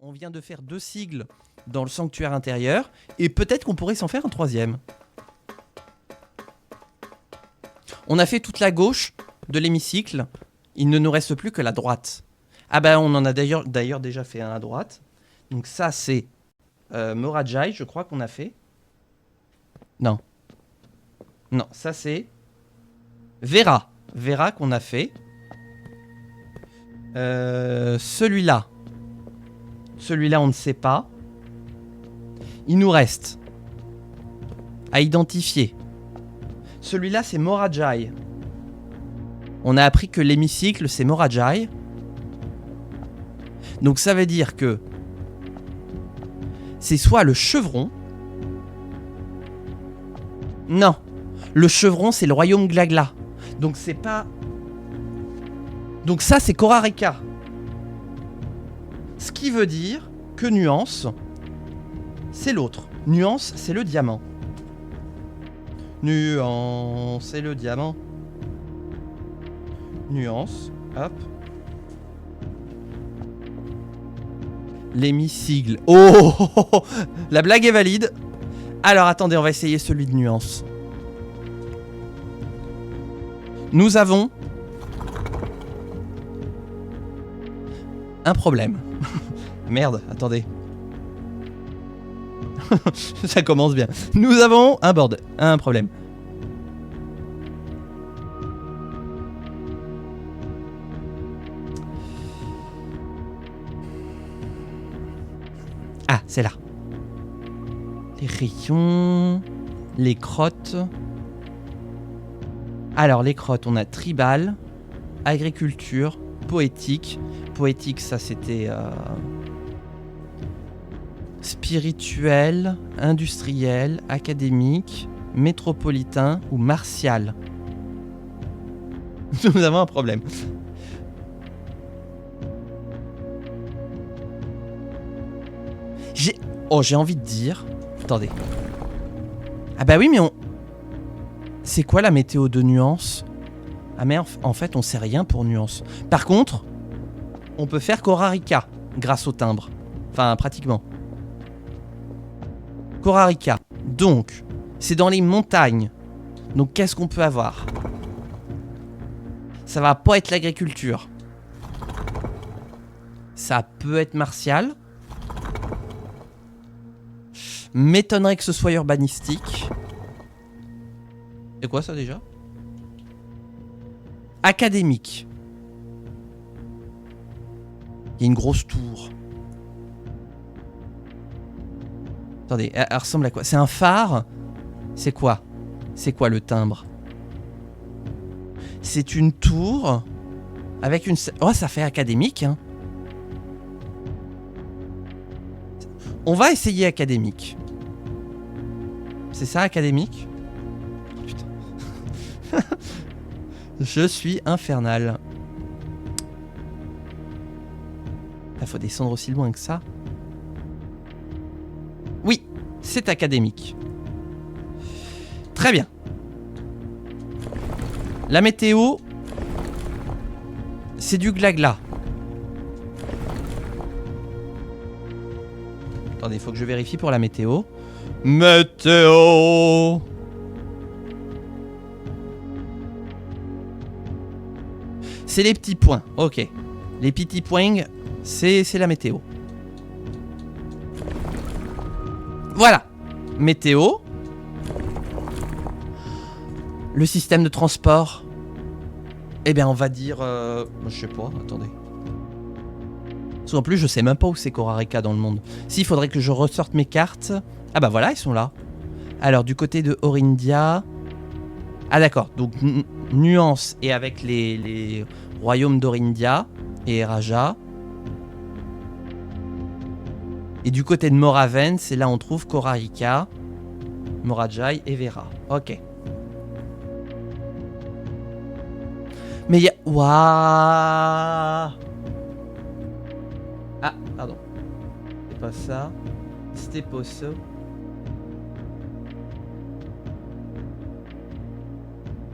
On vient de faire 2 sigles dans le sanctuaire intérieur, et peut-être qu'on pourrait s'en faire un 3e. On a fait toute la gauche de l'hémicycle, il ne nous reste plus que la droite. Ah bah on en a d'ailleurs déjà fait un à droite. Donc ça c'est Morajai, je crois qu'on a fait. Non. Non, ça c'est Vera. Vera qu'on a fait. Celui-là. Celui-là on ne sait pas. Il nous reste à identifier. Celui-là c'est Morajai. On a appris que l'hémicycle c'est Morajai. Donc ça veut dire que c'est soit le chevron. Non. Le chevron c'est le royaume Glagla. Donc c'est pas... Donc ça c'est Korarika. Ce qui veut dire que Nuance c'est l'autre. Nuance c'est le diamant. Nuance c'est le diamant. Nuance, hop. L'hémicycle. Oh, la blague est valide. Alors attendez, on va essayer celui de Nuance. Nous avons un problème. Merde, attendez. Ça commence bien. Nous avons un problème. Ah, c'est là. Les rayons, les crottes. Alors, les crottes, on a tribal, agriculture, poétique. Poétique, ça c'était spirituel, industriel, académique, métropolitain ou martial. Nous avons un problème. J'ai envie de dire... Attendez. Ah bah oui, mais on... C'est quoi la météo de Nuance? Ah mais en fait, on sait rien pour Nuance. Par contre, on peut faire Korarika grâce au timbre. Enfin, pratiquement. Korarika. Donc, c'est dans les montagnes. Donc, qu'est-ce qu'on peut avoir? Ça va pas être l'agriculture. Ça peut être martial. M'étonnerait que ce soit urbanistique. C'est quoi ça déjà? Académique. Il y a une grosse tour. Attendez, elle ressemble à quoi? C'est un phare? C'est quoi? C'est quoi le timbre? C'est une tour avec une... Oh, ça fait académique, hein. On va essayer académique. C'est ça, académique? Putain. Je suis infernal. Il faut descendre aussi loin que ça. Oui, c'est académique. Très bien. La météo, c'est du glagla. Attendez, il faut que je vérifie pour la météo. Météo. C'est les petits points, ok. Les petits points, c'est la météo. Voilà. Météo. Le système de transport. Eh bien, on va dire... je sais pas, attendez. Parce qu'en plus, je sais même pas où c'est Korarika dans le monde. S'il faudrait que je ressorte mes cartes... Ah bah voilà, ils sont là. Alors, du côté de Orindia... Ah d'accord, donc Nuance est avec les royaumes d'Orindia et Raja. Et du côté de Moraven, c'est là où on trouve Korarika, Morajai et Vera. Ok. Mais il y a... Waouh. Ah, pardon. C'est pas ça. C'était pas ça.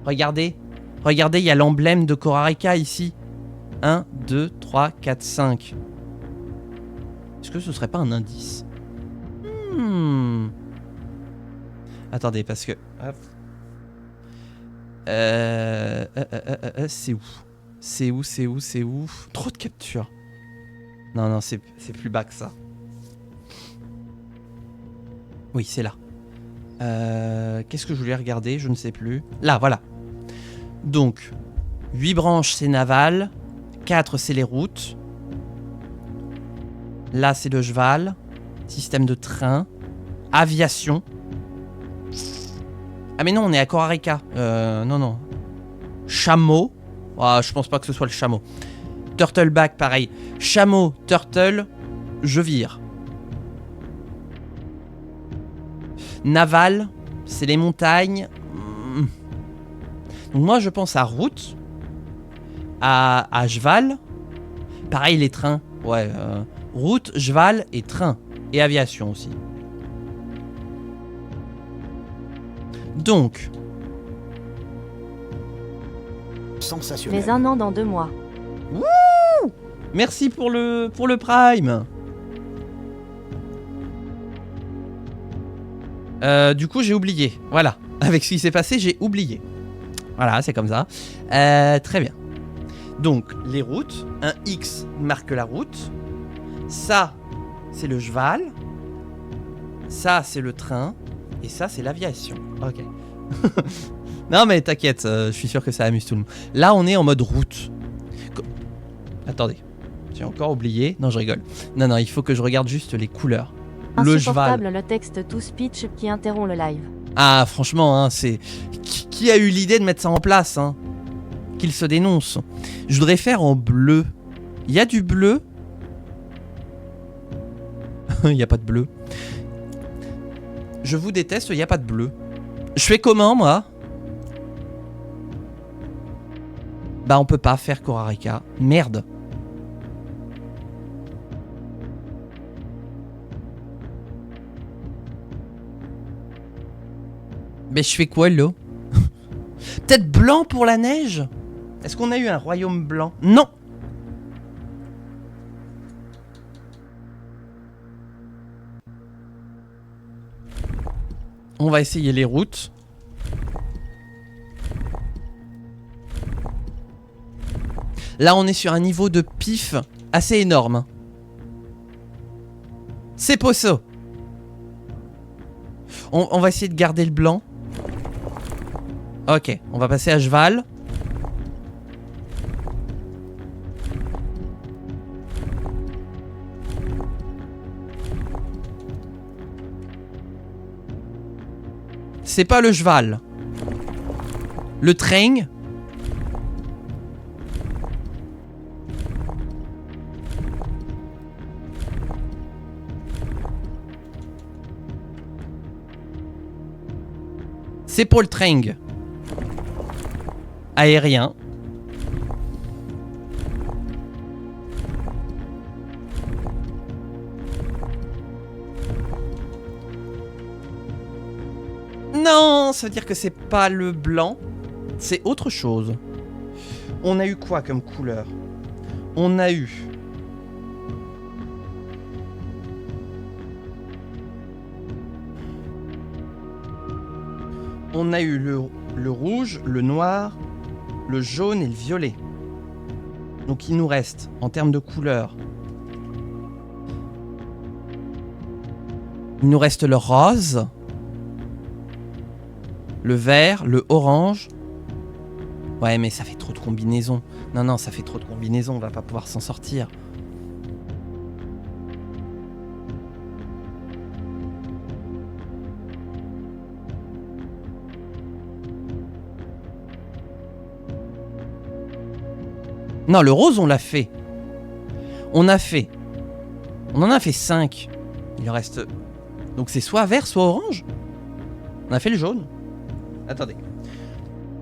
Regardez. Regardez, il y a l'emblème de Korarika ici. 1, 2, 3, 4, 5. Est-ce que ce serait pas un indice? Attendez, parce que... Hop. C'est où? C'est où? Trop de captures. Non, c'est plus bas que ça. Oui, c'est là. Qu'est-ce que je voulais regarder? Je ne sais plus. Là, voilà. Donc, 8 branches, c'est naval. 4, c'est les routes. Là, c'est le cheval. Système de train. Aviation. Ah mais non, on est à Korarika. Non. Chameau. Ah, je pense pas que ce soit le chameau. Turtleback, pareil. Chameau, turtle, je vire. Naval, c'est les montagnes. Donc moi, je pense à route. À cheval. Pareil, les trains. Ouais. Route, cheval et train. Et aviation aussi. Donc. Sensationnel. Mais un an dans 2 mois. Wouh! Merci pour le Prime. Du coup, j'ai oublié. Voilà. Avec ce qui s'est passé, j'ai oublié. Voilà, c'est comme ça. Très bien. Donc, les routes. Un X marque la route. Ça, c'est le cheval. Ça, c'est le train. Et ça, c'est l'aviation. Ok. Non, mais t'inquiète, je suis sûr que ça amuse tout le monde. Là, on est en mode route. Attendez. J'ai encore oublié. Non, je rigole. Non, il faut que je regarde juste les couleurs. Le Insupportable, cheval. le texte tout speech qui interrompt le live. Ah, franchement, hein, c'est... Qui a eu l'idée de mettre ça en place, hein? Qu'il se dénonce. Je voudrais faire en bleu. Il y a du bleu? Il n'y a pas de bleu. Je vous déteste, il n'y a pas de bleu. Je fais comment, moi? Bah, on peut pas faire Korarika. Merde. Mais je fais quoi, là? Peut-être blanc pour la neige? Est-ce qu'on a eu un royaume blanc? Non. On va essayer les routes. Là, on est sur un niveau de pif assez énorme. C'est Posso. On va essayer de garder le blanc. Ok, on va passer à cheval. C'est pas le cheval. Le train. C'est pour le train. Aérien. Non, ça veut dire que c'est pas le blanc. C'est autre chose. On a eu quoi comme couleur? On a eu... On a eu le rouge, le noir, le jaune et le violet. Donc il nous reste, en termes de couleur, il nous reste le rose, le vert, le orange. Ouais, mais ça fait trop de combinaisons. Non, ça fait trop de combinaisons, on va pas pouvoir s'en sortir. Non, le rose, on l'a fait. On en a fait 5. Il en reste... Donc c'est soit vert, soit orange. On a fait le jaune. Attendez.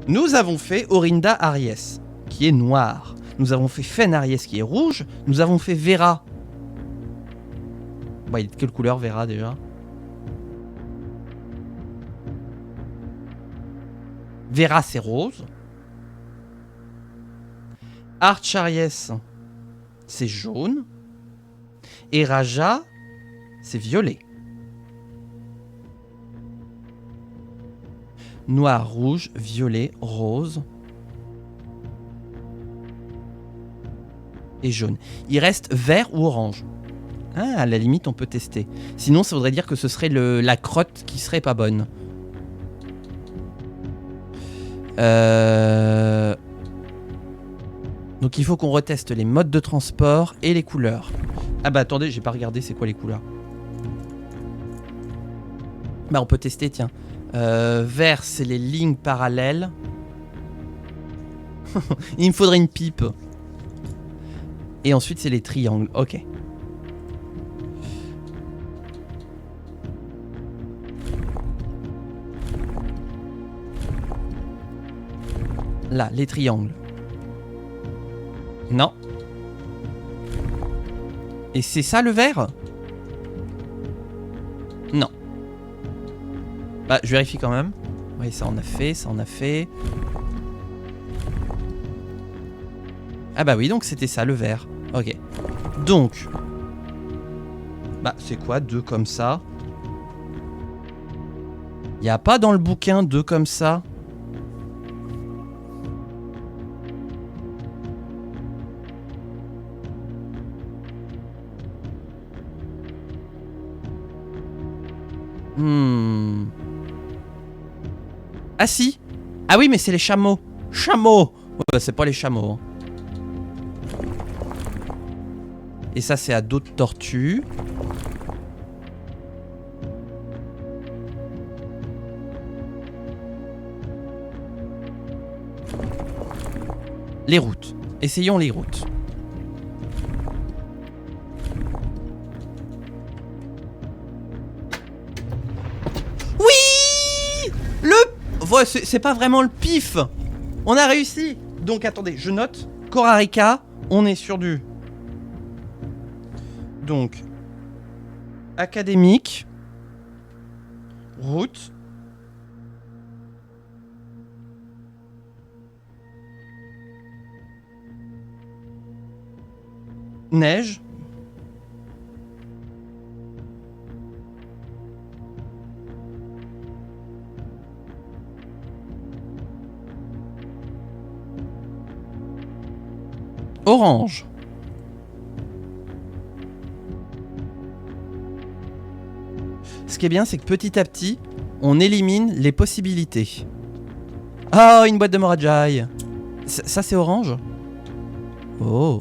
Nous avons fait Orinda Aries, qui est noir. Nous avons fait Fen Aries, qui est rouge. Nous avons fait Vera. Bah, il est de quelle couleur, Vera, déjà? Vera, c'est rose. Arch Aries, c'est jaune. Et Raja, c'est violet. Noir, rouge, violet, rose. Et jaune. Il reste vert ou orange. Ah, à la limite, on peut tester. Sinon, ça voudrait dire que ce serait la crotte qui serait pas bonne. Donc il faut qu'on reteste les modes de transport et les couleurs. Ah bah attendez, j'ai pas regardé c'est quoi les couleurs. Bah on peut tester, tiens. Vert, c'est les lignes parallèles. Il me faudrait une pipe. Et ensuite c'est les triangles, ok. Là, les triangles. Non. Et c'est ça le vert? Non. Bah, je vérifie quand même. Oui, ça en a fait, ça en a fait. Ah bah oui, donc c'était ça le vert. Ok. Donc. Bah, c'est quoi, 2 comme ça? Y a pas dans le bouquin 2 comme ça? Ah si. Ah oui, mais c'est les chameaux. Chameaux. Ouais, bah, c'est pas les chameaux. Hein. Et ça, c'est à dos de tortue. Les routes. Essayons les routes. Oui. Ouais, c'est pas vraiment le pif. On a réussi. Donc attendez, je note. Korarika, on est sur du... Donc... Académique. Route. Neige. Orange. Ce qui est bien, c'est que petit à petit, on élimine les possibilités. Oh, une boîte de Morajai. Ça, c'est orange? Oh.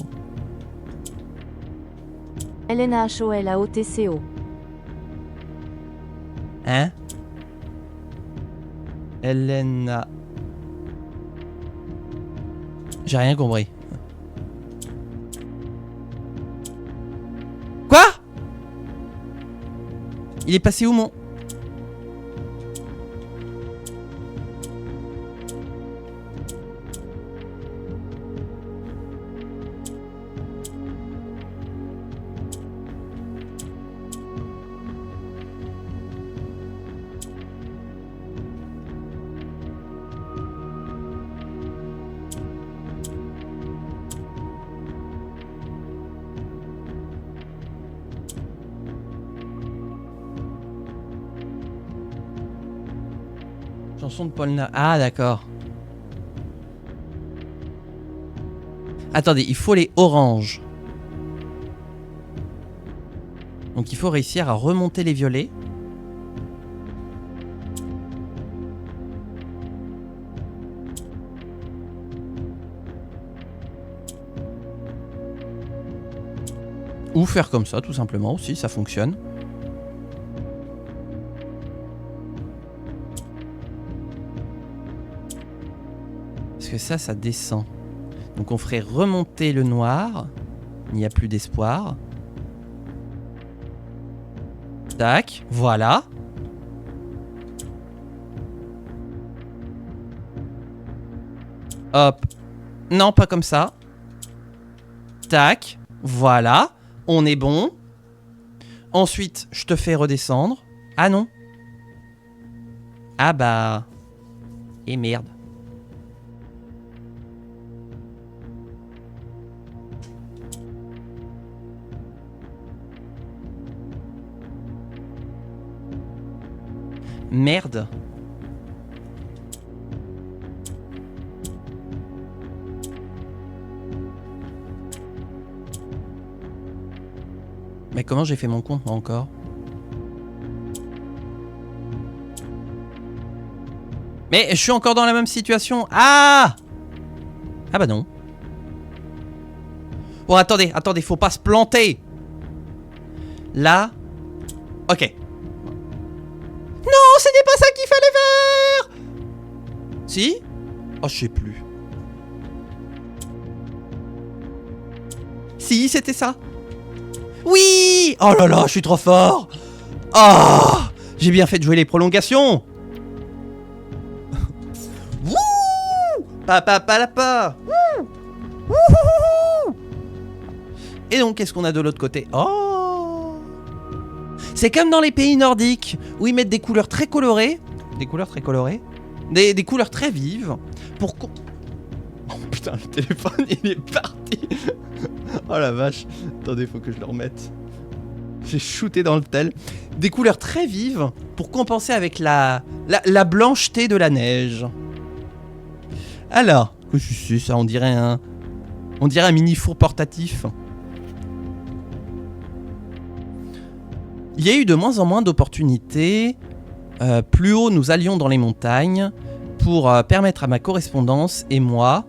LNAHOLAOTCO. Hein? Elena. J'ai rien compris. Quoi? Il est passé où mon... Chanson de Polna. Ah, d'accord. Attendez, il faut les oranges. Donc il faut réussir à remonter les violets. Ou faire comme ça, tout simplement, aussi, ça fonctionne. Parce que ça descend. Donc on ferait remonter le noir. Il n'y a plus d'espoir. Tac, voilà. Hop. Non, pas comme ça. Tac, voilà. On est bon. Ensuite, je te fais redescendre. Ah non. Ah bah. Et merde. Merde. Mais comment j'ai fait mon compte, moi, encore? Mais je suis encore dans la même situation. Ah! Ah bah non. Bon, attendez, attendez, faut pas se planter. Là. Ok. Non, ce n'est pas ça qu'il fallait faire. Si? Oh, je sais plus. Si, c'était ça. Oui! Oh là là, je suis trop fort. Oh! J'ai bien fait de jouer les prolongations. Wouh! Pa. Et donc, qu'est-ce qu'on a de l'autre côté? Oh! C'est comme dans les pays nordiques, où ils mettent des couleurs très colorées. Des couleurs très colorées. Des couleurs très vives. Pour... Oh putain, le téléphone, il est parti. Oh la vache. Attendez, faut que je le remette. J'ai shooté dans le tel. Des couleurs très vives, pour compenser avec la blancheté de la neige. Alors, qu'est-ce que c'est ça? On dirait un mini four portatif. Il y a eu de moins en moins d'opportunités. Plus haut, nous allions dans les montagnes pour permettre à ma correspondance et moi...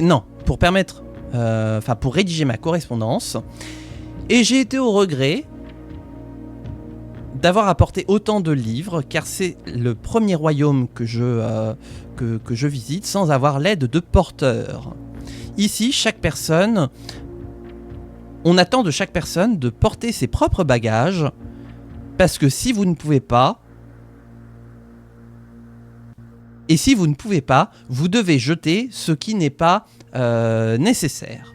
Non, pour permettre... Enfin, pour rédiger ma correspondance. Et j'ai été au regret d'avoir apporté autant de livres, car c'est le premier royaume que je visite sans avoir l'aide de porteurs. Ici, chaque personne... On attend de chaque personne de porter ses propres bagages, parce que si vous ne pouvez pas, et si vous ne pouvez pas, vous devez jeter ce qui n'est pas nécessaire.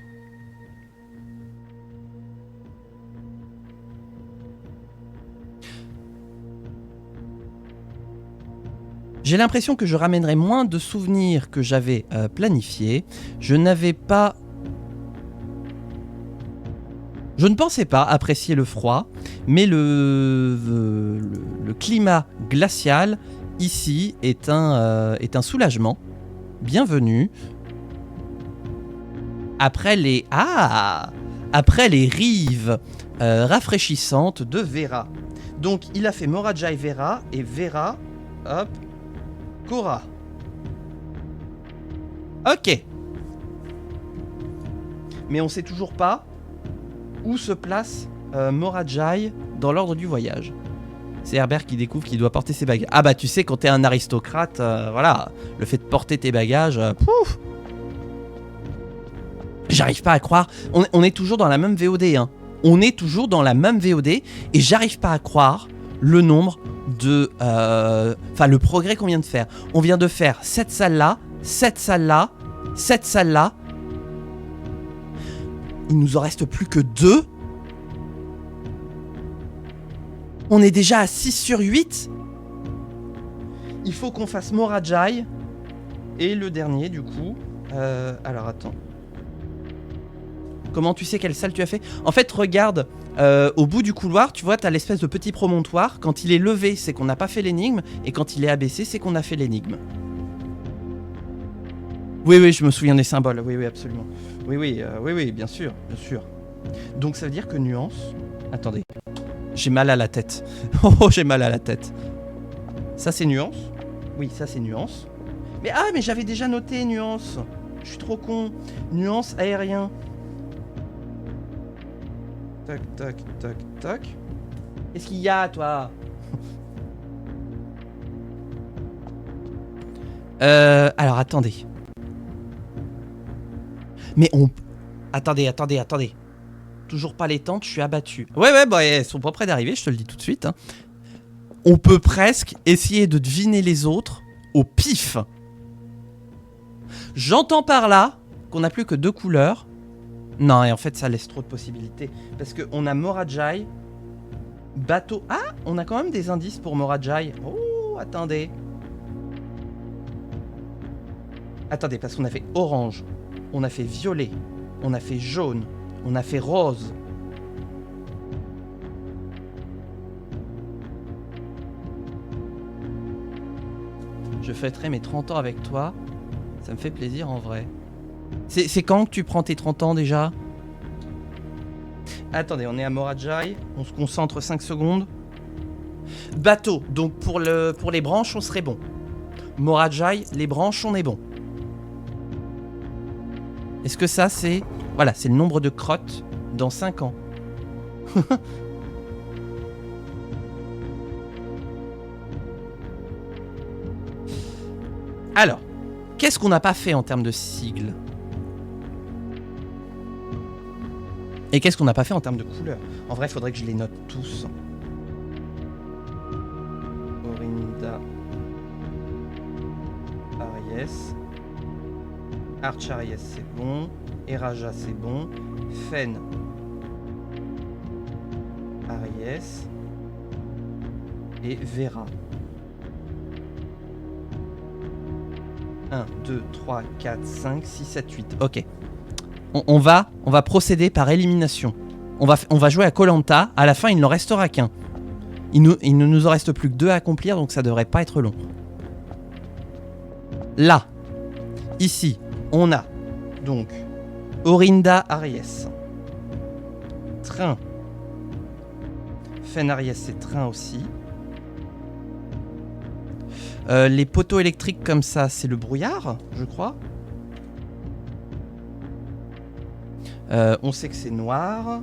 J'ai l'impression que je ramènerai moins de souvenirs que j'avais planifiés. Je ne pensais pas apprécier le froid, mais le climat glacial ici est un soulagement. Bienvenue. Après les rives rafraîchissantes de Vera. Donc il a fait Morajai Vera et Vera, hop, Cora. Ok. Mais on sait toujours pas où se place Morajai dans l'ordre du voyage. C'est Herbert qui découvre qu'il doit porter ses bagages. Ah bah tu sais, quand t'es un aristocrate, voilà, le fait de porter tes bagages, pouf. J'arrive pas à croire. On est toujours dans la même VOD, hein. On est toujours dans la même VOD et j'arrive pas à croire le nombre de... Enfin, le progrès qu'on vient de faire. On vient de faire cette salle-là, cette salle-là, cette salle-là. Il nous en reste plus que 2. On est déjà à 6 sur 8. Il faut qu'on fasse Morajai. Et le dernier, du coup... alors, attends. Comment tu sais quelle salle tu as fait? En fait, regarde, au bout du couloir, tu vois, t'as l'espèce de petit promontoire. Quand il est levé, c'est qu'on n'a pas fait l'énigme. Et quand il est abaissé, c'est qu'on a fait l'énigme. Oui, je me souviens des symboles. Oui, absolument. Oui, bien sûr. Donc, ça veut dire que nuance... Attendez. J'ai mal à la tête. Oh, j'ai mal à la tête. Ça, c'est nuance. Oui, ça, c'est nuance. Mais j'avais déjà noté nuance. Je suis trop con. Nuance aérien. Tac. Qu'est-ce qu'il y a, toi? Alors, attendez. Mais on... Attendez. Toujours pas les tentes, je suis abattu. Ouais, elles sont pas près d'arriver, je te le dis tout de suite. Hein. On peut presque essayer de deviner les autres au pif. J'entends par là qu'on n'a plus que 2 couleurs. Non, et en fait, ça laisse trop de possibilités. Parce qu'on a Morajai, bateau... Ah, on a quand même des indices pour Morajai. Oh, attendez. Attendez, parce qu'on a fait orange, on a fait violet, on a fait jaune, on a fait rose. Je fêterai mes 30 ans avec toi. Ça me fait plaisir en vrai. C'est quand que tu prends tes 30 ans déjà? Attendez, on est à Morajai. On se concentre 5 secondes. Bateau. Donc pour les branches, on serait bon. Morajai, les branches, on est bon. Est-ce que ça, c'est... Voilà, c'est le nombre de crottes dans 5 ans. Alors, qu'est-ce qu'on n'a pas fait en termes de sigles? Et qu'est-ce qu'on n'a pas fait en termes de couleurs? En vrai, il faudrait que je les note tous. Orinda Aries. Arch Aries, c'est bon. Eraja, c'est bon. Fen Aries. Et Vera. 1, 2, 3, 4, 5, 6, 7, 8. Ok. On va procéder par élimination. On va jouer à Koh-Lanta. À la fin, il n'en restera qu'un. Il ne nous en reste plus que 2 à accomplir, donc ça devrait pas être long. Là, ici, on a donc Orinda Aries. Train. Fen Aries, c'est train aussi. Les poteaux électriques comme ça, c'est le brouillard, je crois. On sait que c'est noir.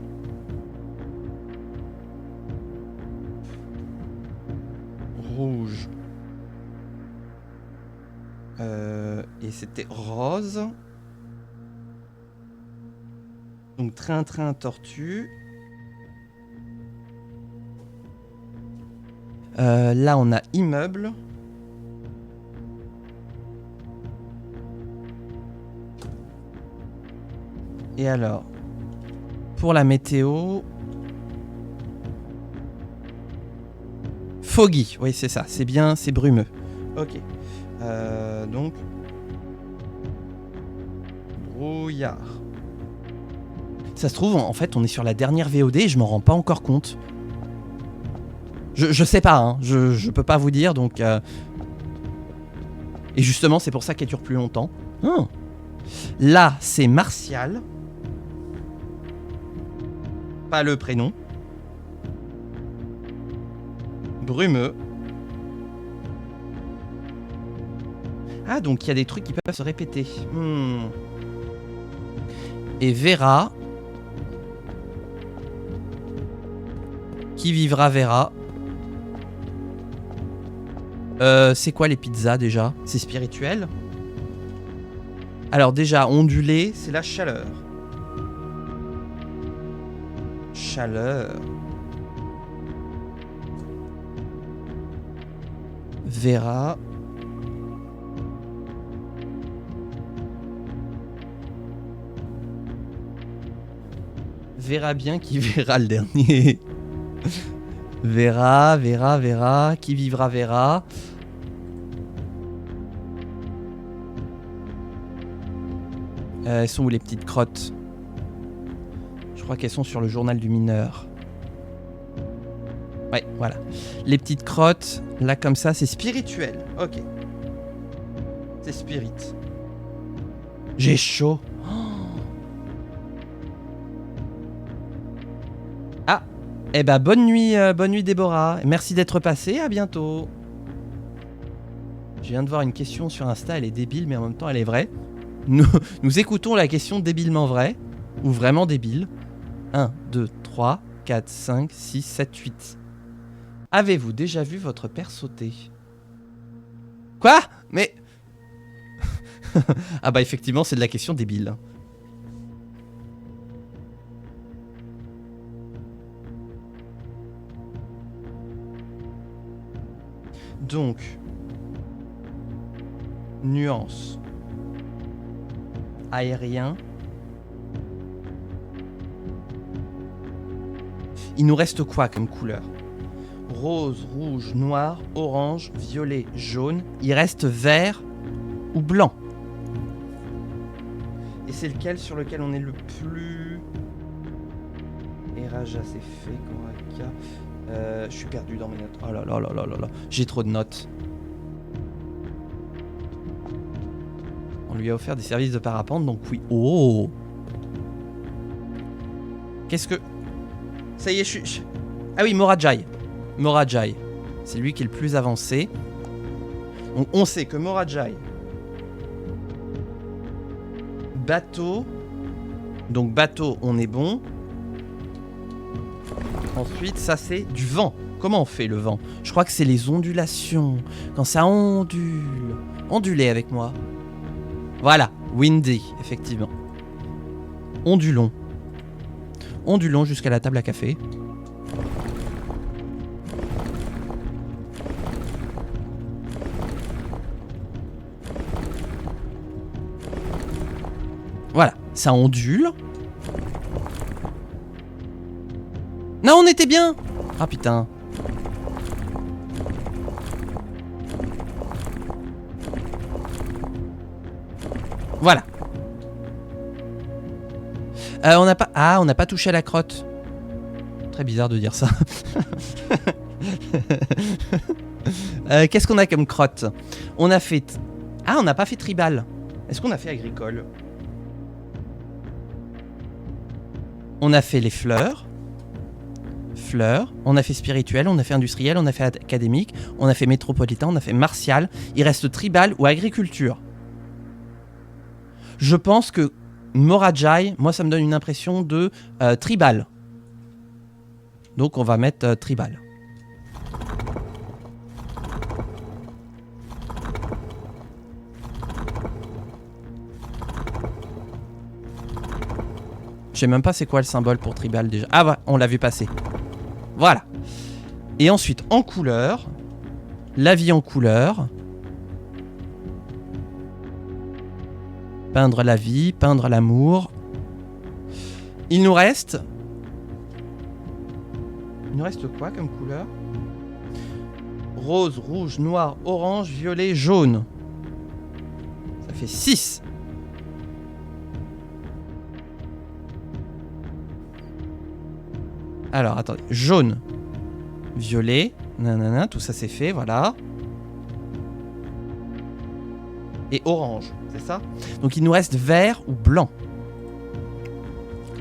Rouge. Et c'était rose. Donc train, tortue. Là, on a immeuble. Et alors, pour la météo... Foggy, oui c'est ça, c'est bien, c'est brumeux. Ok, donc... Brouillard. Ça se trouve, en fait, on est sur la dernière VOD et je m'en rends pas encore compte. Je sais pas, hein, je peux pas vous dire, donc... Et justement, c'est pour ça qu'elle dure plus longtemps. Oh. Là, c'est Martial. Pas le prénom. Brumeux. Ah, donc il y a des trucs qui peuvent se répéter. Et Vera. Qui vivra Vera? C'est quoi les pizzas déjà? C'est spirituel? Alors déjà, ondulé, c'est la chaleur. Chaleur. Vera. Verra bien qui verra le dernier. Vera, qui vivra Vera. Elles sont où les petites crottes? Je crois qu'elles sont sur le journal du mineur. Ouais, voilà. Les petites crottes, là comme ça, c'est spirituel. Ok. C'est spirit. J'ai chaud. Ah, eh ben bonne nuit Déborah. Merci d'être passée, à bientôt. Je viens de voir une question sur Insta, elle est débile, mais en même temps elle est vraie. Nous écoutons la question débilement vraie, ou vraiment débile. 1, 2, 3, 4, 5, 6, 7, 8. Avez-vous déjà vu votre père sauter? Quoi? Mais... Ah bah effectivement, c'est de la question débile. Donc... Nuance. Aérien. Il nous reste quoi comme couleur? Rose, rouge, noir, orange, violet, jaune. Il reste vert ou blanc. Et c'est lequel sur lequel on est le plus... Eraja, c'est fait. Koraka. Je suis perdu dans mes notes. Oh là là là là là là. J'ai trop de notes. lui a offert des services de parapente, donc oui. Oh! Qu'est-ce que... Ça y est, je suis... Ah oui, Morajai. Morajai. C'est lui qui est le plus avancé. Donc on sait que Morajai... Bateau. Donc bateau, on est bon. Ensuite, ça c'est du vent. Comment on fait le vent? Je crois que c'est les ondulations. Quand ça ondule. Ondulez avec moi. Voilà, windy, effectivement. Ondulons. Ondulons jusqu'à la table à café. Voilà, ça ondule. Non, on était bien. Ah putain. Voilà. On n'a pas... Ah, on n'a pas touché à la crotte. Très bizarre de dire ça. Qu'est-ce qu'on a comme crotte? On a fait... Ah, on n'a pas fait tribal. Est-ce qu'on a fait agricole? On a fait les fleurs. Fleurs. On a fait spirituel, on a fait industriel, on a fait académique, on a fait métropolitain, on a fait martial. Il reste tribal ou agriculture. Je pense que Morajai, moi ça me donne une impression de tribal. Donc on va mettre tribal. Je sais même pas c'est quoi le symbole pour tribal déjà. Ah ouais, on l'a vu passer. Voilà. Et ensuite en couleur, la vie en couleur. Peindre la vie, peindre l'amour. Il nous reste quoi comme couleur? Rose, rouge, noir, orange, violet, jaune. Ça fait 6. Alors, attendez. Jaune, violet, nanana, tout ça c'est fait, voilà. Et orange, c'est ça? Donc il nous reste vert ou blanc.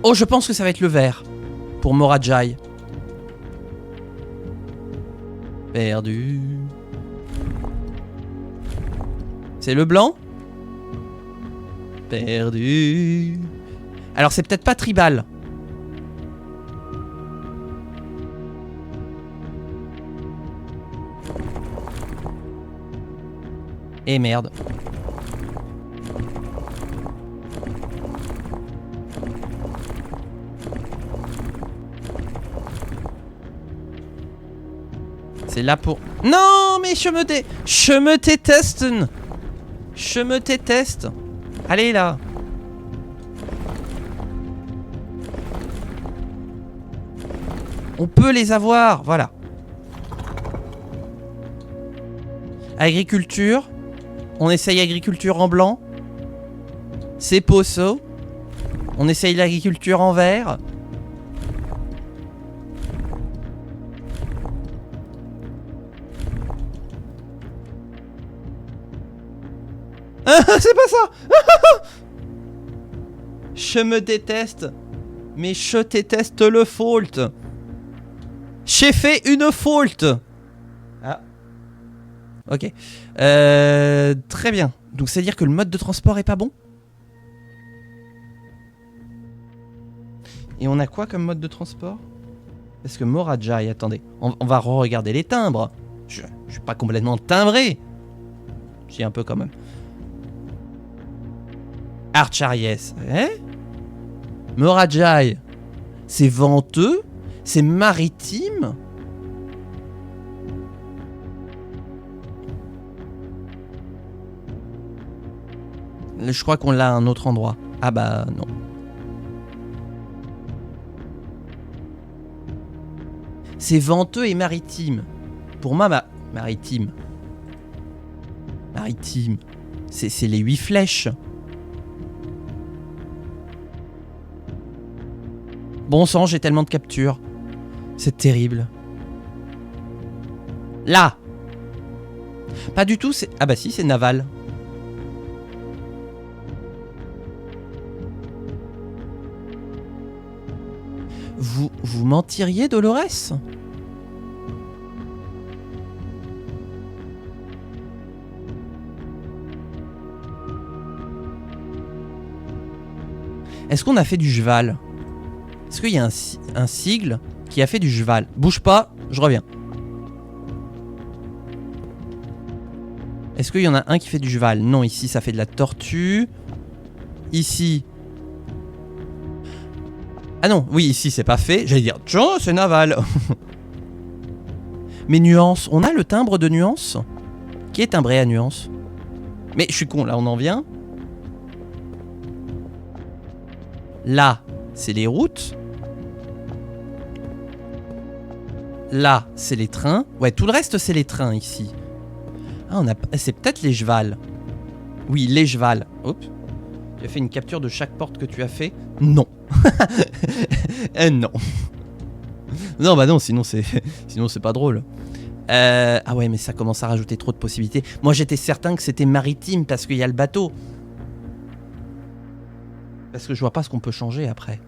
Oh, je pense que ça va être le vert. Pour Morajai. Perdu. C'est le blanc? Perdu. Alors c'est peut-être pas tribal. Et merde. C'est là pour... Non, mais je me déteste. Je me déteste. Allez, là. On peut les avoir, voilà. Agriculture. On essaye agriculture en blanc. C'est Posso. On essaye l'agriculture en vert. C'est pas ça. Je me déteste. Mais je déteste le fault. J'ai fait une faute. Ah. Ok. Très bien. Donc c'est à dire que le mode de transport est pas bon? Et on a quoi comme mode de transport? Parce que Morajai, attendez. On va re-regarder les timbres. Je suis pas complètement timbré. Si, un peu quand même. Archariès. Morajai. C'est venteux. C'est maritime. Je crois qu'on l'a à un autre endroit. Ah bah non. C'est venteux et maritime. Pour moi, maritime. Maritime. C'est les 8 flèches. Bon sang, j'ai tellement de captures. C'est terrible. Là. Pas du tout, c'est... Ah bah si, c'est naval. vous mentiriez, Dolores? Est-ce qu'on a fait du cheval? Est-ce qu'il y a un sigle qui a fait du cheval? Bouge pas, je reviens. Est-ce qu'il y en a un qui fait du cheval? Non, ici ça fait de la tortue. Ici... Ah non, oui, ici c'est pas fait. J'allais dire, tiens, c'est naval. Mais nuance, on a le timbre de nuance? Qui est timbré à nuance? Mais je suis con, là on en vient. Là, c'est les routes. Là, c'est les trains. Ouais, tout le reste, c'est les trains ici. Ah, c'est peut-être les chevals. Oui, les chevals. Oups. Tu as fait une capture de chaque porte que tu as fait? Non. Non. Non, bah non, sinon c'est pas drôle. Ah ouais, mais ça commence à rajouter trop de possibilités. Moi, j'étais certain que c'était maritime parce qu'il y a le bateau. Parce que je vois pas ce qu'on peut changer après.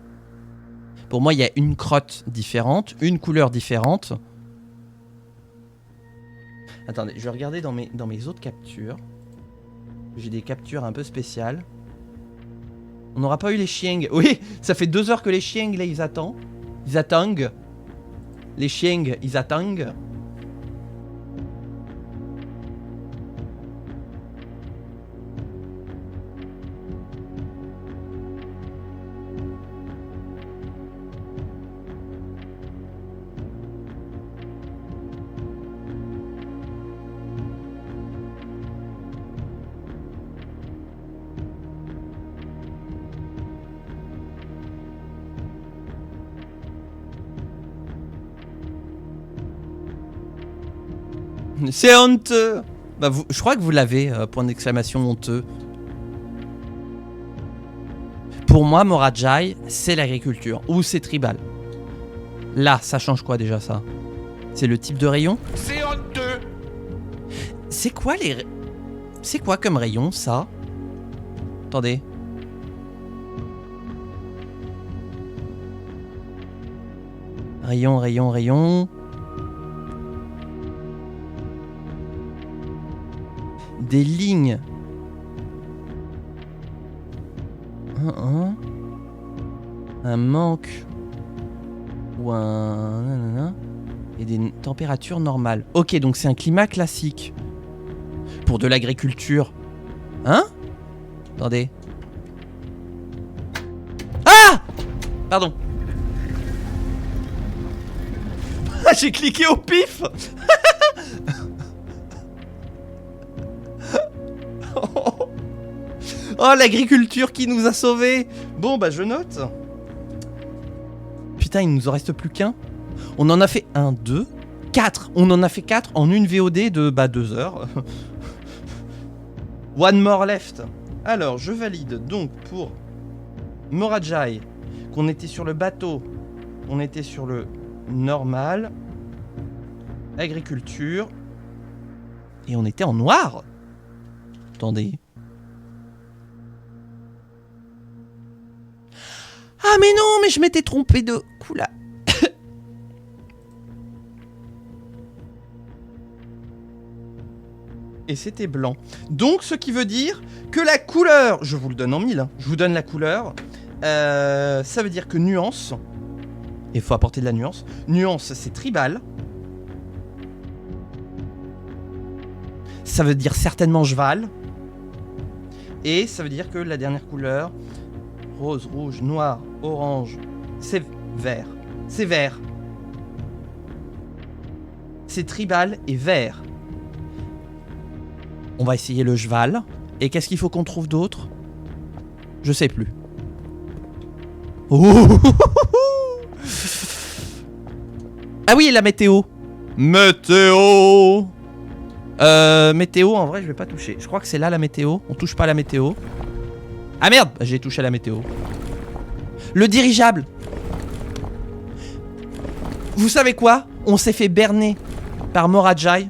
Pour moi, il y a une crotte différente, une couleur différente. Attendez, je vais regarder dans mes autres captures. J'ai des captures un peu spéciales. On n'aura pas eu les chiengs. Oui, ça fait 2 heures que les chiengs, là, ils attendent. Ils attendent. Les chiengs, ils attendent. C'est honteux. Bah je crois que vous l'avez, point d'exclamation honteux. Pour moi, Morajai, c'est l'agriculture. Ou c'est tribal. Là, ça change quoi déjà ça? C'est le type de rayon? C'est honteux. C'est quoi les... C'est quoi comme rayon ça? Attendez. Rayon, rayon, rayon... Des lignes. Un manque. Ou un... nanana. Et des températures normales. Ok, donc c'est un climat classique. Pour de l'agriculture. Hein? Attendez. Ah! Pardon. J'ai cliqué au pif. Oh, l'agriculture qui nous a sauvés. Bon, bah je note. Putain, il nous en reste plus qu'un. On en a fait 1, 2, 4. On en a fait 4 en une VOD de 2 heures. One more left. Alors, je valide donc pour Morajai qu'on était sur le bateau. On était sur le normal. Agriculture. Et on était en noir. Attendez. Ah mais non, mais je m'étais trompé de couleur. Et c'était blanc. Donc ce qui veut dire que la couleur, je vous le donne en 1000, hein, je vous donne la couleur. Ça veut dire que nuance, il faut apporter de la nuance. Nuance, c'est tribal. Ça veut dire certainement cheval. Et ça veut dire que la dernière couleur, rose, rouge, noir, orange, c'est vert. C'est vert. C'est tribal et vert. On va essayer le cheval. Et qu'est-ce qu'il faut qu'on trouve d'autre? Je sais plus. Oh. Ah oui, la météo. Météo. Météo, en vrai, je vais pas toucher. Je crois que c'est là la météo. On touche pas à la météo. Ah merde, j'ai touché à la météo. Le dirigeable. Vous savez quoi? On s'est fait berner par Morajai.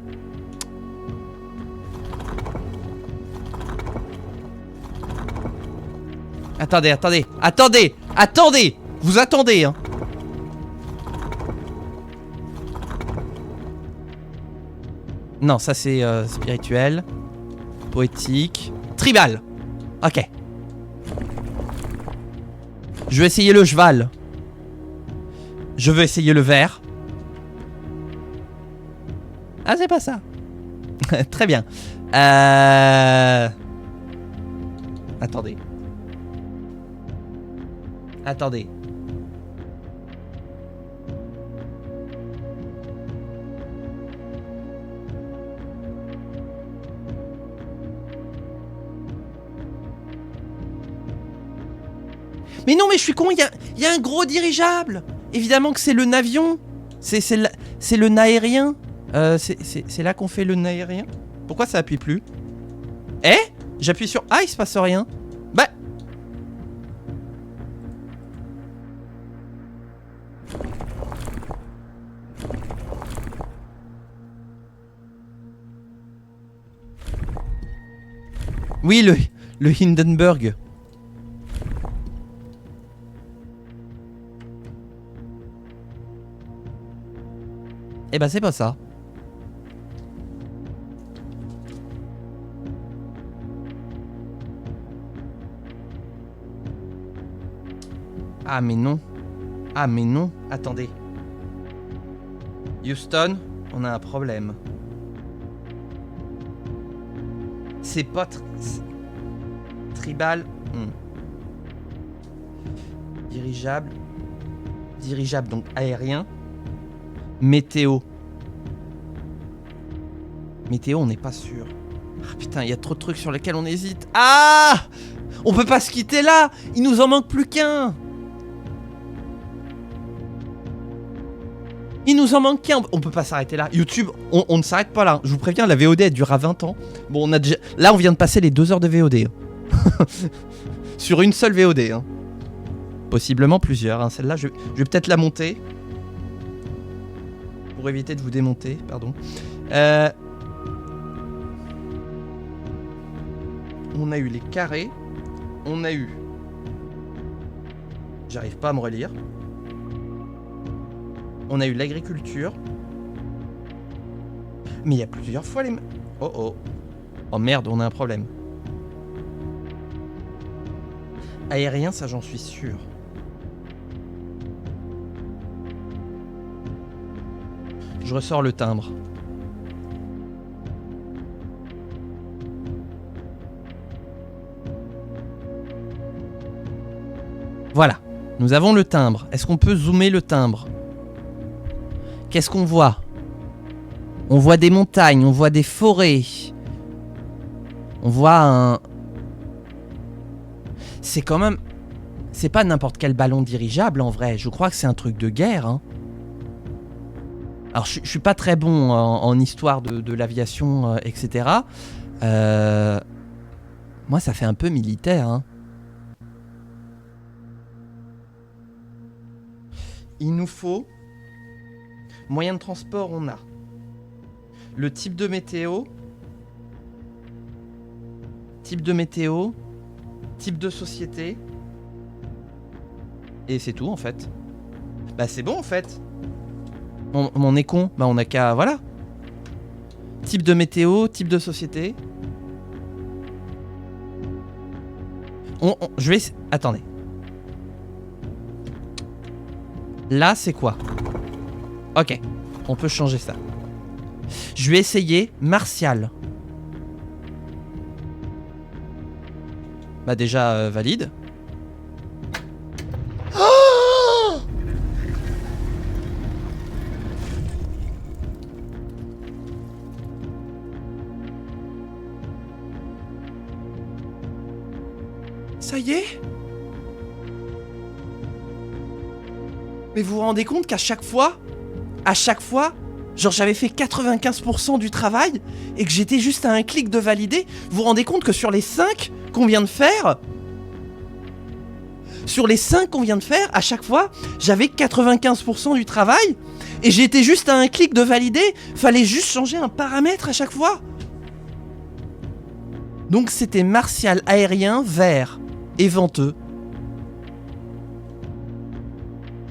Attendez. Vous attendez, hein. Non, ça c'est spirituel. Poétique. Tribal. Ok. Je vais essayer le cheval. Je veux essayer le vert. Ah, c'est pas ça. Très bien. Attendez. Attendez. Mais non, mais je suis con, il y a un gros dirigeable. Évidemment que c'est le navion. C'est le naérien. C'est là qu'on fait le naérien. Pourquoi ça appuie plus? Eh? J'appuie sur A, il se passe rien. Bah... Oui, le Hindenburg. Eh ben c'est pas ça. Ah mais non. Ah mais non. Attendez. Houston, on a un problème. C'est pas tribal. Dirigeable. Dirigeable donc aérien. Météo. Météo, on n'est pas sûr. Ah putain, il y a trop de trucs sur lesquels on hésite. Ah! On peut pas se quitter là! Il nous en manque plus qu'un! Il nous en manque qu'un! On peut pas s'arrêter là. YouTube, on ne s'arrête pas là. Je vous préviens, la VOD elle durera 20 ans. Bon, on a déjà... Là, on vient de passer les 2 heures de VOD. Sur une seule VOD. Hein. Possiblement plusieurs. Hein. Celle-là, je vais peut-être la monter. Pour éviter de vous démonter, pardon. On a eu les carrés. On a eu... J'arrive pas à me relire. On a eu l'agriculture. Mais il y a plusieurs fois les... Oh oh. Oh merde, on a un problème. Aérien, ça j'en suis sûr. Je ressors le timbre. Voilà, nous avons le timbre. Est-ce qu'on peut zoomer le timbre? Qu'est-ce qu'on voit? On voit des montagnes, on voit des forêts. On voit un... C'est quand même... C'est pas n'importe quel ballon dirigeable en vrai. Je crois que c'est un truc de guerre, hein. Alors, je suis pas très bon en histoire de l'aviation, etc. Moi, ça fait un peu militaire. Hein. Il nous faut... Moyen de transport, on a. Le type de météo. Type de météo. Type de société. Et c'est tout, en fait. Bah, c'est bon, en fait. On est con, bah on a qu'à... Voilà. Type de météo, type de société. Je vais... Attendez. Là, c'est quoi? Ok, on peut changer ça. Je vais essayer martial. Bah déjà, valide. Ça y est? Mais vous vous rendez compte qu'à chaque fois, genre j'avais fait 95% du travail et que j'étais juste à un clic de valider. Vous vous rendez compte que sur les 5 qu'on vient de faire, à chaque fois, j'avais 95% du travail et j'étais juste à un clic de valider. Fallait juste changer un paramètre à chaque fois. Donc c'était martial aérien vert et venteux.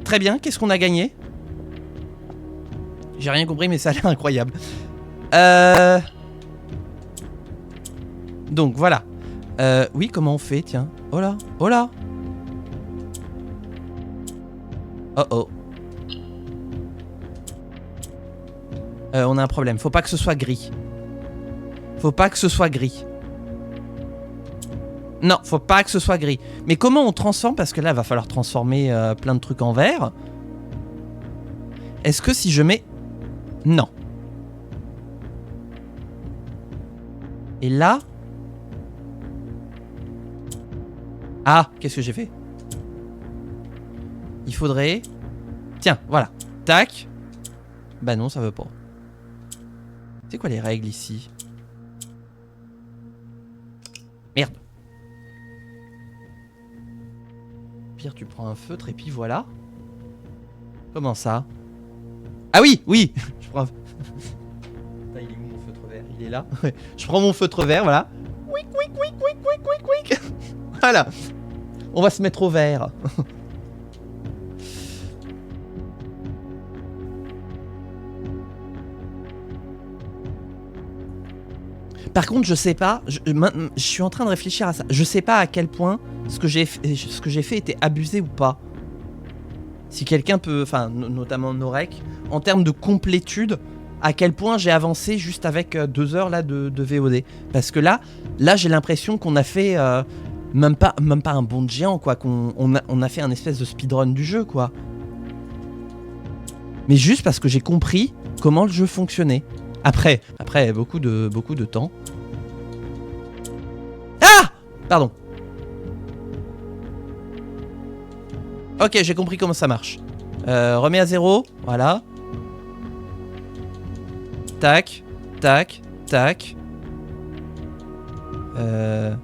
Très bien, qu'est-ce qu'on a gagné? J'ai rien compris mais ça a l'air incroyable. Donc voilà. Oui, comment on fait, tiens. Oh là, oh là. Oh oh. On a un problème. Faut pas que ce soit gris. Faut pas que ce soit gris. Non, faut pas que ce soit gris. Mais comment on transforme? Parce que là, il va falloir transformer plein de trucs en vert. Est-ce que si je mets... Non. Et là... Ah, qu'est-ce que j'ai fait? Il faudrait... Tiens, voilà. Tac. Bah non, ça veut pas. C'est quoi les règles ici? Merde. Pire, tu prends un feutre et puis voilà. Comment ça? Ah oui, oui. Je prends un... Putain, il est où mon feutre vert? Il est là. Je prends mon feutre vert, voilà. Wick, wick, wick, wick, wick, wick, wick. Voilà. On va se mettre au vert. Par contre, je sais pas, je suis en train de réfléchir à ça. Je sais pas à quel point ce que j'ai fait était abusé ou pas. Si quelqu'un peut, enfin, notamment Norek, en termes de complétude, à quel point j'ai avancé juste avec 2 heures là de VOD. Parce que là j'ai l'impression qu'on a fait même pas un bond de géant, quoi. On a fait un espèce de speedrun du jeu, quoi. Mais juste parce que j'ai compris comment le jeu fonctionnait. Après beaucoup de temps. Ah! Pardon. Ok, j'ai compris comment ça marche. Remets à 0, voilà. Tac, tac, tac. De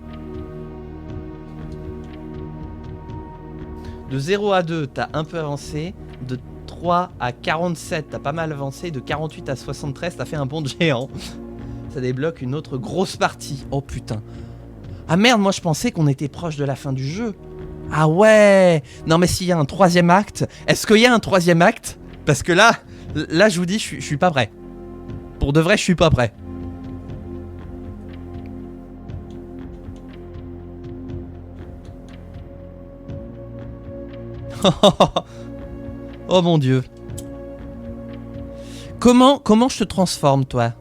0 à 2, t'as un peu avancé. De 3 à 47, t'as pas mal avancé. De 48 à 73, t'as fait un bond de géant. Ça débloque une autre grosse partie. Oh putain. Ah merde, moi je pensais qu'on était proche de la fin du jeu. Ah ouais. Non mais s'il y a un 3e acte, est-ce qu'il y a un 3e acte? Parce que là je vous dis, je suis pas prêt. Pour de vrai, je suis pas prêt. Oh mon dieu. Comment je te transforme, toi?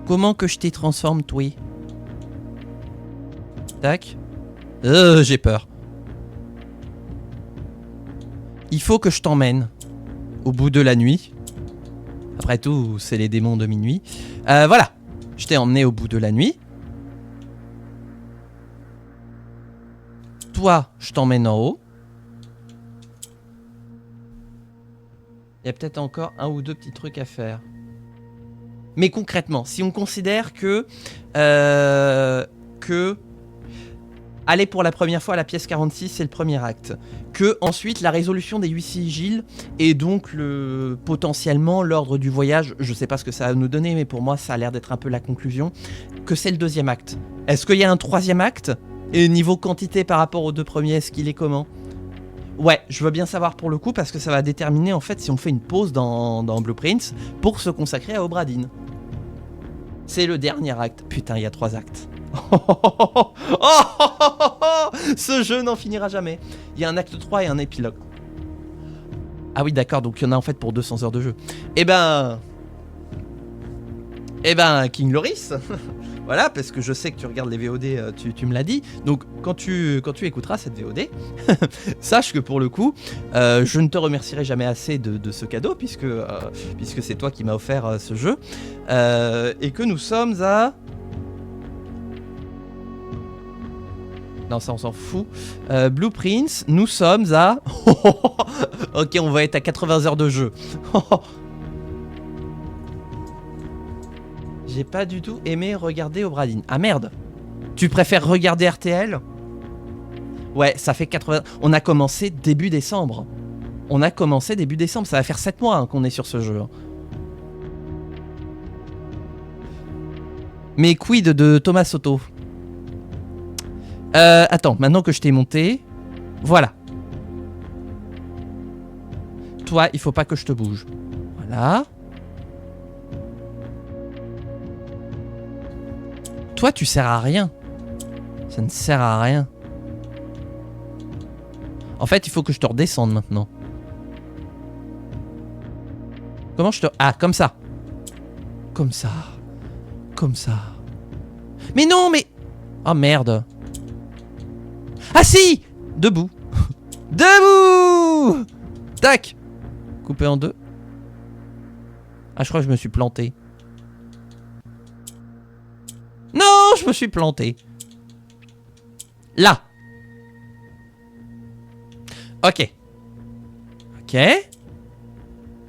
Comment que je t'y transforme, toi? Tac. J'ai peur. Il faut que je t'emmène au bout de la nuit. Après tout, c'est les démons de minuit. Voilà. Je t'ai emmené au bout de la nuit. Toi, je t'emmène en haut. Il y a peut-être encore 1 ou 2 petits trucs à faire. Mais concrètement, si on considère que aller pour la première fois à la pièce 46, c'est le premier acte. Que ensuite, la résolution des 8 sigils et donc potentiellement l'ordre du voyage, je sais pas ce que ça va nous donner, mais pour moi, ça a l'air d'être un peu la conclusion, que c'est le 2e acte. Est-ce qu'il y a un 3e acte? Et niveau quantité par rapport aux 2 premiers, est-ce qu'il est comment? Ouais, je veux bien savoir pour le coup, parce que ça va déterminer en fait si on fait une pause dans Blueprints pour se consacrer à Obra Dinn. C'est le dernier acte. Putain, il y a 3 actes. Ce jeu n'en finira jamais. Il y a un acte 3 et un épilogue. Ah oui, d'accord, donc il y en a en fait pour 200 heures de jeu. Eh ben, King Loris. Voilà, parce que je sais que tu regardes les VOD, tu me l'as dit. Donc, quand tu écouteras cette VOD, sache que pour le coup, je ne te remercierai jamais assez de ce cadeau, puisque c'est toi qui m'as offert ce jeu. Et que nous sommes à... Non, ça on s'en fout. Blueprints, nous sommes à... Ok, on va être à 80 heures de jeu. J'ai pas du tout aimé regarder Obra Dinn. Ah merde. Tu préfères regarder RTL? Ouais, ça fait 80... On a commencé début décembre. Ça va faire 7 mois qu'on est sur ce jeu. Mais quid de Thomas Soto? Attends, maintenant que je t'ai monté... Voilà. Toi, il faut pas que je te bouge. Voilà. Toi, tu sers à rien. Ça ne sert à rien. En fait, il faut que je te redescende maintenant. Comment je te... Ah, comme ça. Comme ça. Comme ça. Mais non, mais... Oh, merde. Ah si! Debout. Debout! Tac. Coupé en deux. Ah, je crois que je me suis planté. Non, je me suis planté. Là. Ok. Ok.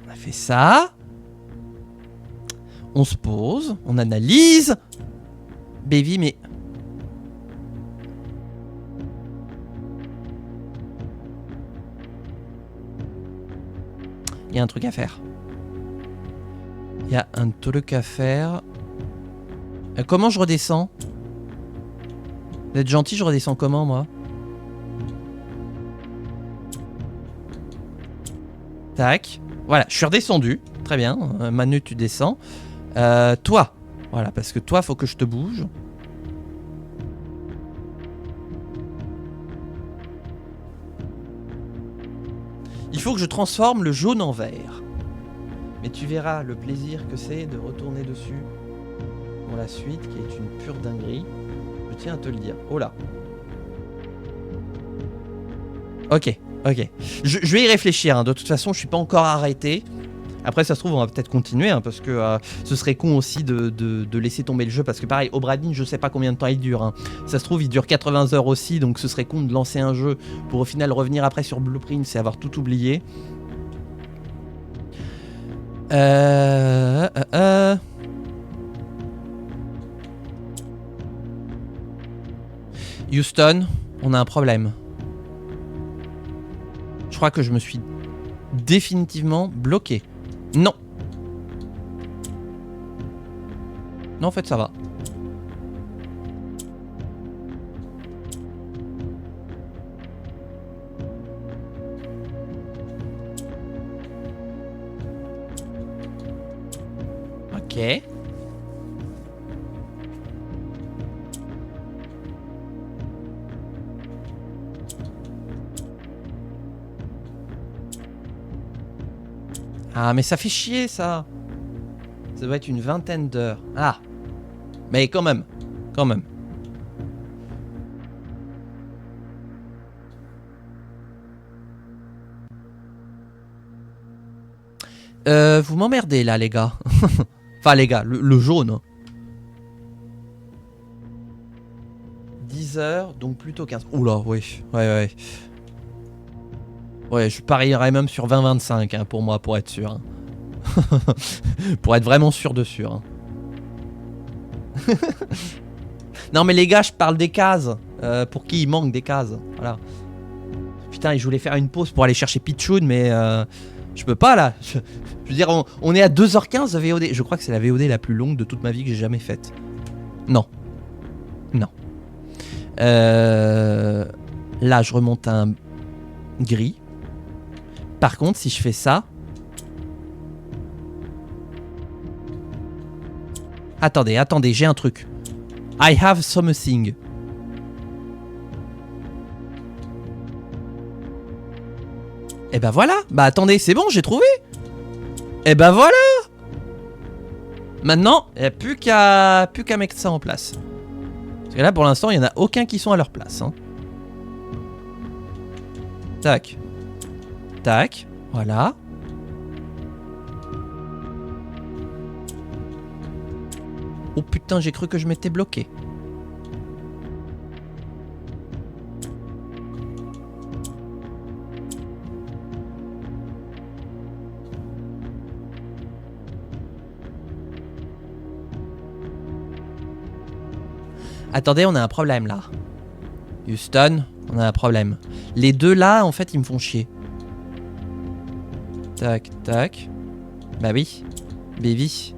On a fait ça. On se pose. On analyse. Baby, mais... Il y a un truc à faire. Il y a un truc à faire. Comment je redescends? Vous êtes gentil, je redescends comment, moi? Tac. Voilà, je suis redescendu. Très bien. Manu, tu descends. Toi. Voilà, parce que toi, faut que je te bouge. Il faut que je transforme le jaune en vert. Mais tu verras le plaisir que c'est de retourner dessus pour la suite, qui est une pure dinguerie. Je tiens à te le dire. Oh là. Ok, ok. Je vais y réfléchir. Hein. De toute façon, je suis pas encore arrêté. Après, ça se trouve, on va peut-être continuer, hein, parce que ce serait con aussi de laisser tomber le jeu, parce que pareil, Obradin, je sais pas combien de temps il dure. Hein. Ça se trouve, il dure 80 heures aussi, donc ce serait con de lancer un jeu pour au final revenir après sur Blueprint et avoir tout oublié. Houston, on a un problème. Je crois que je me suis définitivement bloqué. Non. Non, en fait, ça va. Ok. Ah, mais ça fait chier, ça. Ça doit être une vingtaine d'heures. Ah. Mais quand même. Quand même. Vous m'emmerdez, là, les gars. Enfin, les gars, le jaune. 10 heures, donc plutôt 15. Oula, oui. Ouais. Ouais, je parierais même sur 20-25 hein, pour moi, pour être sûr. Hein. Pour être vraiment sûr de sûr. Hein. Non mais les gars, je parle des cases. Pour qui il manque des cases. Voilà. Putain, je voulais faire une pause pour aller chercher Pichoun, mais je peux pas là. Je veux dire, on est à 2h15 de VOD. Je crois que c'est la VOD la plus longue de toute ma vie que j'ai jamais faite. Non. Non. Là, je remonte à un gris. Par contre, si je fais ça... Attendez, j'ai un truc. I have something. Et ben voilà. Bah attendez, c'est bon, j'ai trouvé. Et ben voilà. Maintenant, il n'y a plus qu'à mettre ça en place. Parce que là, pour l'instant, il n'y en a aucun qui sont à leur place. Hein. Tac. Tac, voilà. Oh putain, j'ai cru que je m'étais bloqué. Attendez, on a un problème là. Houston, on a un problème. Les deux là, en fait, ils me font chier. Tac, tac. Bah oui. Baby.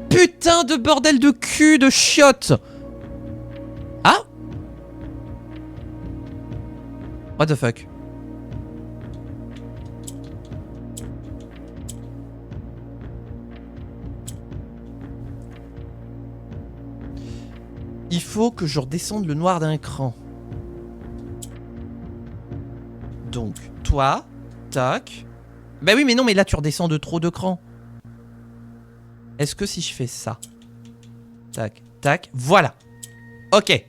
Putain de bordel de cul de chiottes. Ah? What the fuck? faut que je redescende le noir d'un cran. Donc, toi, tac. Bah oui, mais non, mais là, tu redescends de trop de crans. Est-ce que si je fais ça, tac, tac, voilà. Ok.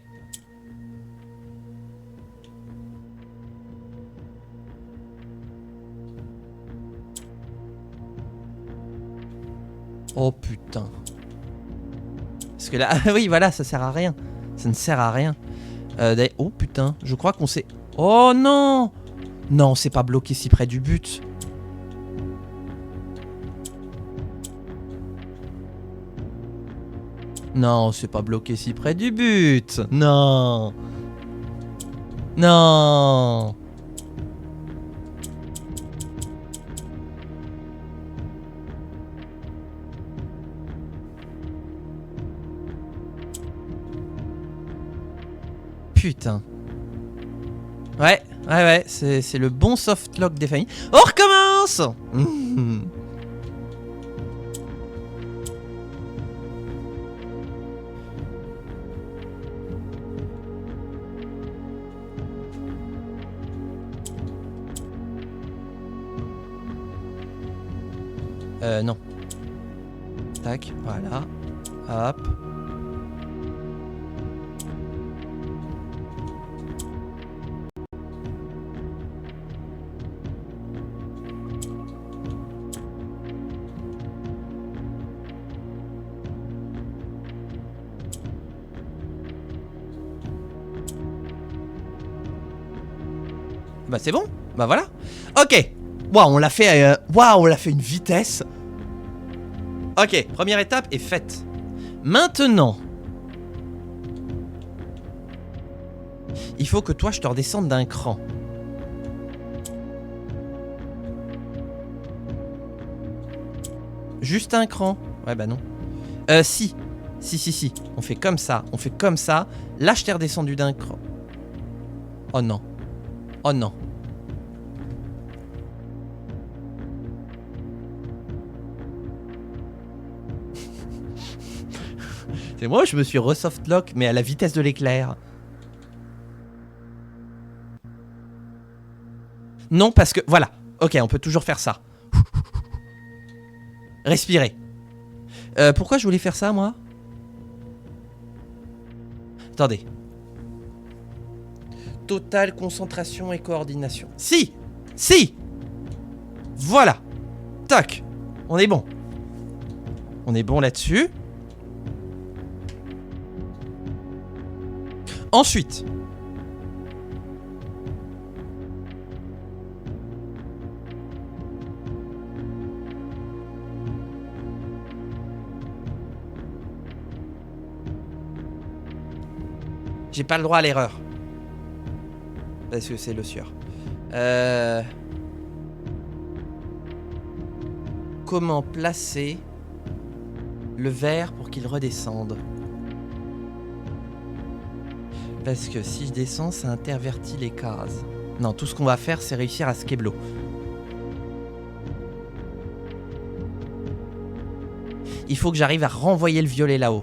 Oh putain. Parce que là, oui, voilà, ça sert à rien. Ça ne sert à rien. Oh putain, je crois qu'on s'est... Oh non! Non, c'est pas bloqué si près du but. Non, c'est pas bloqué si près du but. Non. Non. Putain. Ouais, c'est le bon softlock des familles. On recommence. Non. Tac, voilà. Hop. Bah c'est bon. Bah voilà. Ok. Waouh, on l'a fait. Waouh, on l'a fait une vitesse. Ok, première étape est faite. Maintenant, il faut que toi, je te redescende d'un cran. Juste un cran. Ouais, bah non. Si. Si. On fait comme ça. On fait comme ça. Là, je t'ai redescendu d'un cran. Oh non. Oh non. C'est moi, je me suis resoftlock, mais à la vitesse de l'éclair. Non, parce que... Voilà. Ok, on peut toujours faire ça. Respirer. Pourquoi je voulais faire ça, moi? Attendez. Totale concentration et coordination. Si. Voilà. Tac. On est bon. On est bon là-dessus. Ensuite, j'ai pas le droit à l'erreur. Parce que c'est le sieur. Comment placer le vert pour qu'il redescende? Parce que si je descends, ça intervertit les cases. Non, tout ce qu'on va faire, c'est réussir à skeblo. Il faut que j'arrive à renvoyer le violet là-haut.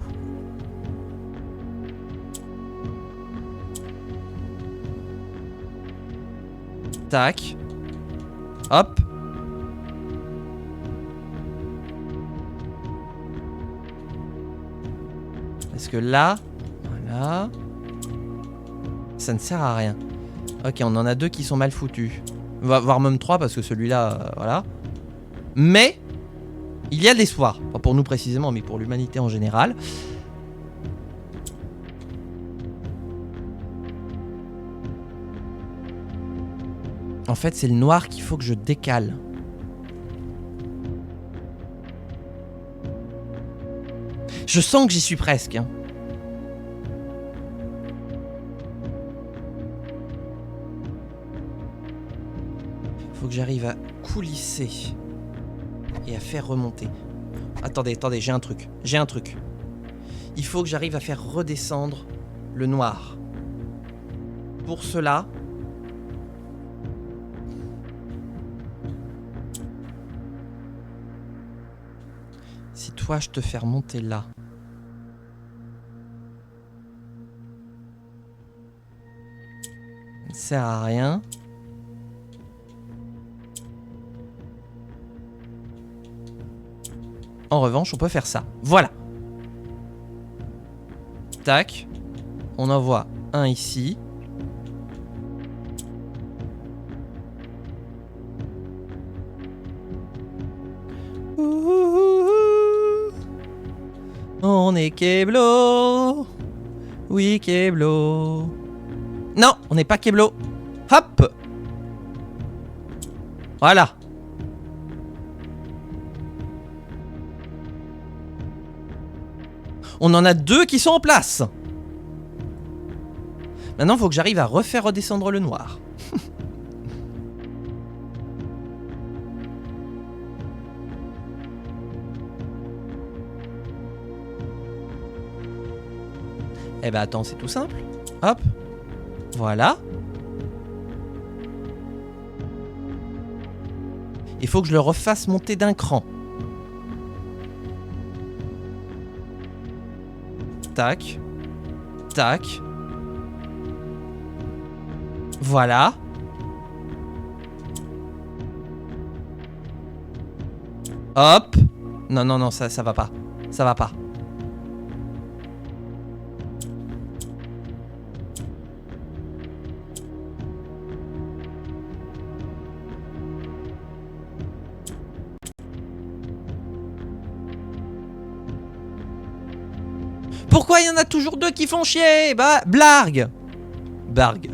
Tac. Hop. Parce que là... Voilà... Ça ne sert à rien. Ok, on en a deux qui sont mal foutus. Voire même trois parce que celui-là, voilà. Mais, il y a de l'espoir. Pas pour nous précisément, mais pour l'humanité en général. En fait, c'est le noir qu'il faut que je décale. Je sens que j'y suis presque, hein. Faut que j'arrive à coulisser et à faire remonter. Attendez, j'ai un truc. Il faut que j'arrive à faire redescendre le noir. Pour cela, si toi je te fais remonter là, sert à rien. En revanche, on peut faire ça. Voilà. Tac. On envoie un ici. On est Keblo. Oui, Keblo. Non, on n'est pas Keblo. Hop. Voilà. On en a 2 qui sont en place. Maintenant, il faut que j'arrive à refaire redescendre le noir. Eh ben attends, c'est tout simple. Hop. Voilà. Il faut que je le refasse monter d'un cran. Tac. Tac. Voilà. Hop. Non, non, non, ça va pas. Ça va pas. Pourquoi il y en a toujours 2 qui font chier? Bah, blargue. Bargue.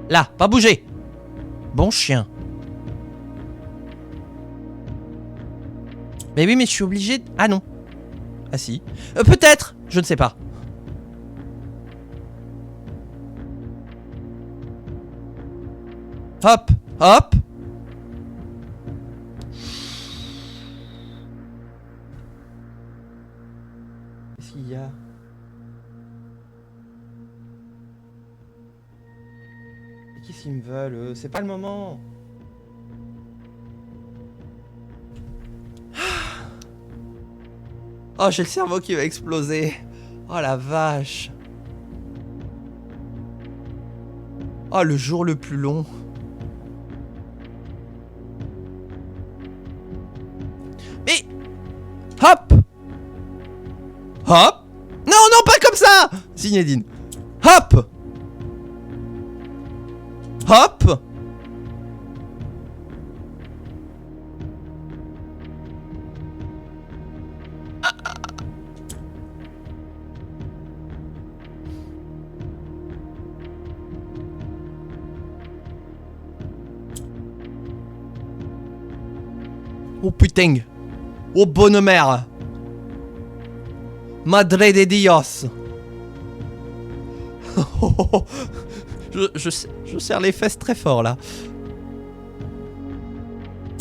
Là, pas bouger. Bon chien. Mais oui, mais je suis obligé de... Ah non. Ah si. Peut-être. Je ne sais pas. Hop. Hop. Qu'est-ce qu'il y a? Qu'est-ce qu'ils me veulent? C'est pas le moment. Oh, j'ai le cerveau qui va exploser. Oh la vache. Oh, le jour le plus long. Mais... Hop. Hop. Non, non, pas comme ça. Zinedine. Hop. Hop. Oh putain. Oh bonne mère. Madre de Dios. Je serre les fesses très fort là.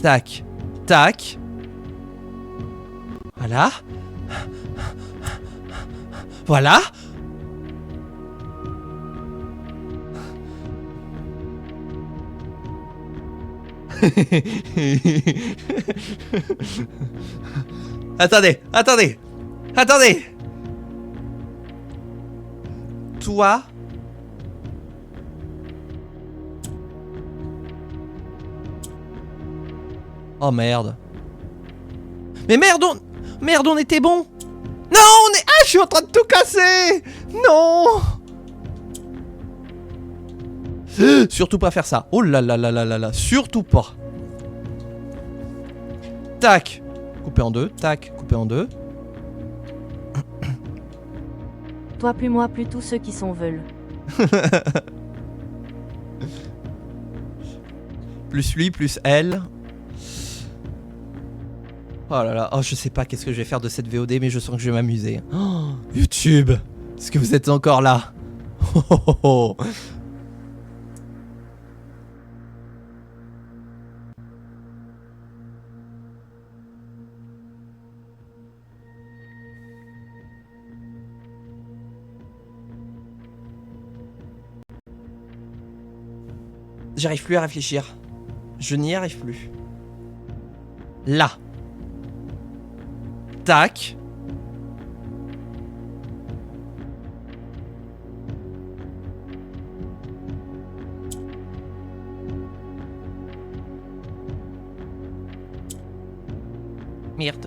Tac. Tac. Voilà. Voilà. Attendez, attendez, attendez. Toi. Oh merde. Mais merde, on était bon. Non, on est... Ah, je suis en train de tout casser. Non. Surtout pas faire ça. Oh là là là là là là. Surtout pas. Tac. Coupé en 2. Tac. Coupé en 2. Toi plus moi plus tous ceux qui sont veulent. Plus lui, plus elle. Oh là là. Oh, je sais pas qu'est-ce que je vais faire de cette VOD, mais je sens que je vais m'amuser. Oh, YouTube. Est-ce que vous êtes encore là? Oh, oh, oh. J'arrive plus à réfléchir. Je n'y arrive plus. Là. Tac. Merde.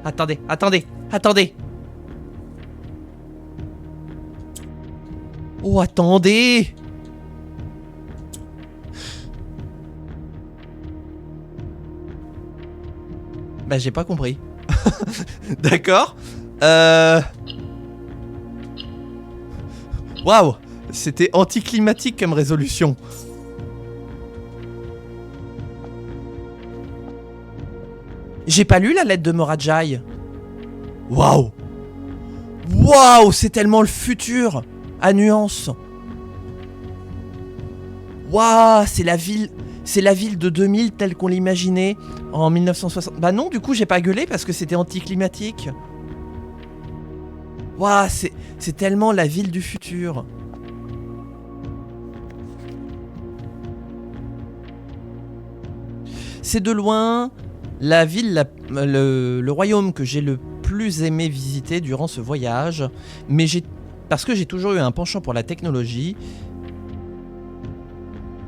Attendez, attendez, attendez. Oh, attendez. Bah, j'ai pas compris. D'accord. Waouh. C'était anticlimatique comme résolution. J'ai pas lu la lettre de Morajai. Waouh. Waouh, c'est tellement le futur. À nuance. Waouh, c'est la ville de 2000 telle qu'on l'imaginait en 1960. Bah non, du coup, j'ai pas gueulé parce que c'était anticlimatique. Waouh, c'est tellement la ville du futur. C'est de loin la ville, le royaume que j'ai le plus aimé visiter durant ce voyage. Mais parce que j'ai toujours eu un penchant pour la technologie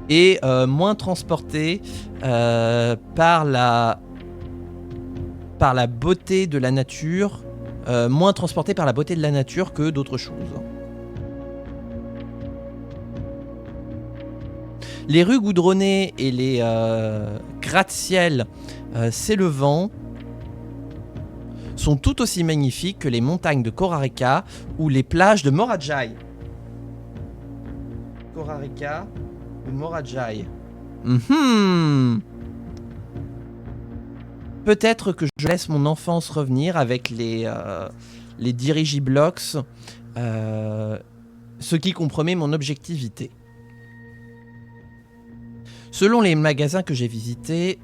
et moins transporté par la beauté de la nature, moins transporté par la beauté de la nature que d'autres choses. Les rues goudronnées et les gratte-ciel s'élevant sont tout aussi magnifiques que les montagnes de Korarika ou les plages de Morajai. Korarika ou Morajai. Peut-être que je laisse mon enfance revenir avec les Dirigiblocks, ce qui compromet mon objectivité. Selon les magasins que j'ai visités,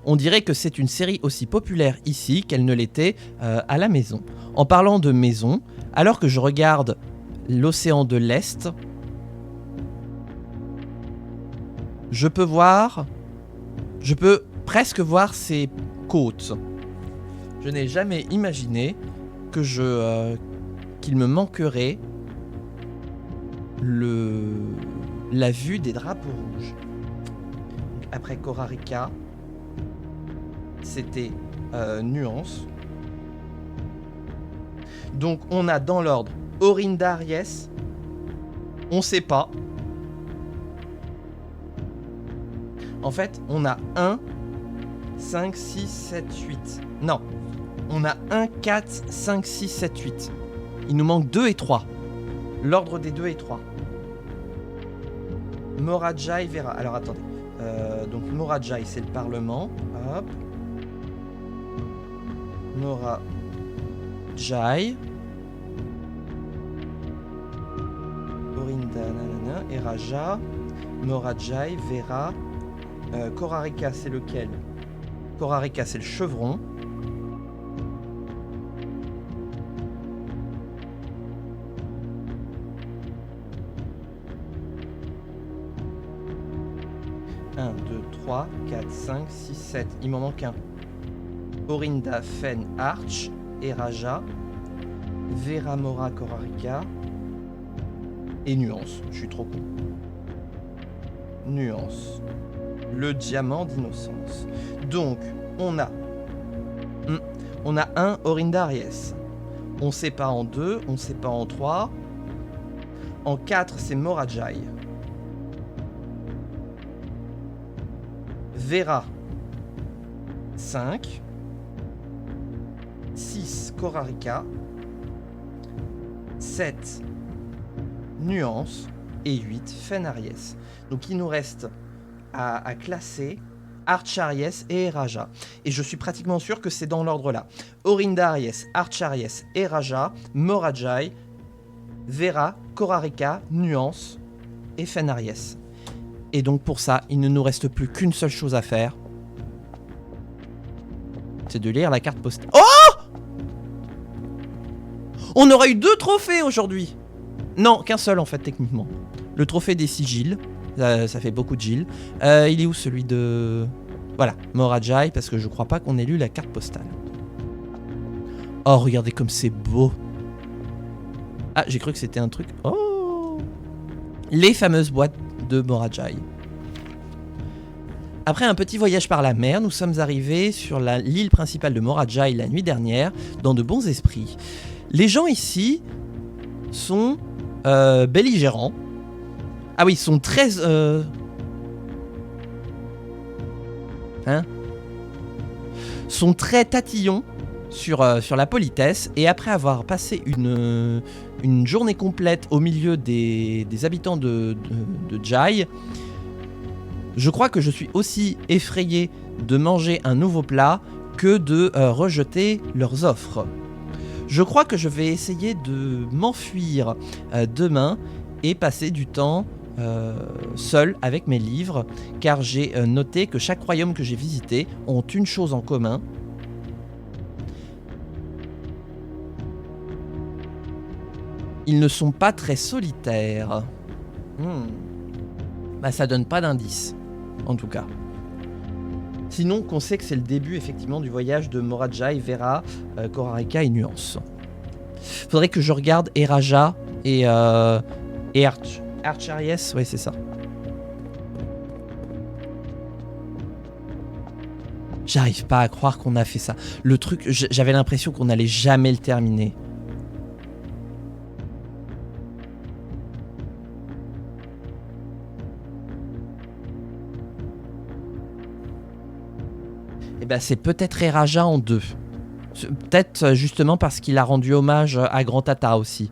on dirait que c'est une série aussi populaire ici qu'elle ne l'était à la maison. En parlant de maison, alors que je regarde l'océan de l'Est, je peux presque voir ses côtes. Je n'ai jamais imaginé qu'il me manquerait la vue des drapeaux rouges. Après Korarika, c'était Nuance. Donc on a dans l'ordre Orinda Aries, on sait pas. En fait, on a 1, 5, 6, 7, 8. Non, on a 1, 4, 5, 6, 7, 8. Il nous manque 2 et 3. L'ordre des 2 et 3. Morajai, Vera. Alors attendez. Donc Morajai, c'est le Parlement. Hop. Morajai. Orinda, nanana. Et Raja. Morajai, Vera. Korarika, c'est lequel? Korarika, c'est le chevron. Un, 2, 3, 4, 5, 6, 7. Il m'en manque un. Orinda, Fen, Arch et Raja. Vera, Mora, Korarika. Et Nuance. Je suis trop con. Nuance. Le diamant d'innocence. Donc, on a un Orinda Aries. On sait pas en 2, on sait pas en 3. En 4, c'est Morajai. Vera, 5. 6, Korarika. 7, Nuance. Et 8, Fen Aries. Donc, il nous reste à classer Arch Aries et Raja. Et je suis pratiquement sûr que c'est dans l'ordre là. Orinda Aries, Arch Aries et Raja, Morajai, Vera, Korarika, Nuance et Fen Aries. Et donc pour ça, il ne nous reste plus qu'une seule chose à faire. C'est de lire la carte postale. Oh! On aura eu 2 trophées aujourd'hui. Non, qu'un seul en fait techniquement. Le trophée des sigils. Ça fait beaucoup de Gilles. Il est où celui de Voilà, Morajai, parce que je crois pas qu'on ait lu la carte postale. Oh, regardez comme c'est beau. Ah, j'ai cru que c'était un truc... Oh, les fameuses boîtes de Morajai. Après un petit voyage par la mer, nous sommes arrivés sur l'île principale de Morajai la nuit dernière, dans de bons esprits. Les gens ici sont belligérants. Ah oui, ils sont très... sont très tatillons sur la politesse. Et après avoir passé une journée complète au milieu des habitants de Jai, je crois que je suis aussi effrayé de manger un nouveau plat que de rejeter leurs offres. Je crois que je vais essayer de m'enfuir demain et passer du temps seul avec mes livres, car j'ai noté que chaque royaume que j'ai visité ont une chose en commun. Ils ne sont pas très solitaires. Bah ça donne pas d'indice, en tout cas. Sinon, qu'on sait que c'est le début effectivement du voyage de Morajai, Vera, Korarika et Nuance. Faudrait que je regarde Eraja et Archaries, ouais c'est ça. J'arrive pas à croire qu'on a fait ça. Le truc, j'avais l'impression qu'on allait jamais le terminer. Eh ben, c'est peut-être Eraja en 2. Peut-être justement parce qu'il a rendu hommage à Grand Tata aussi.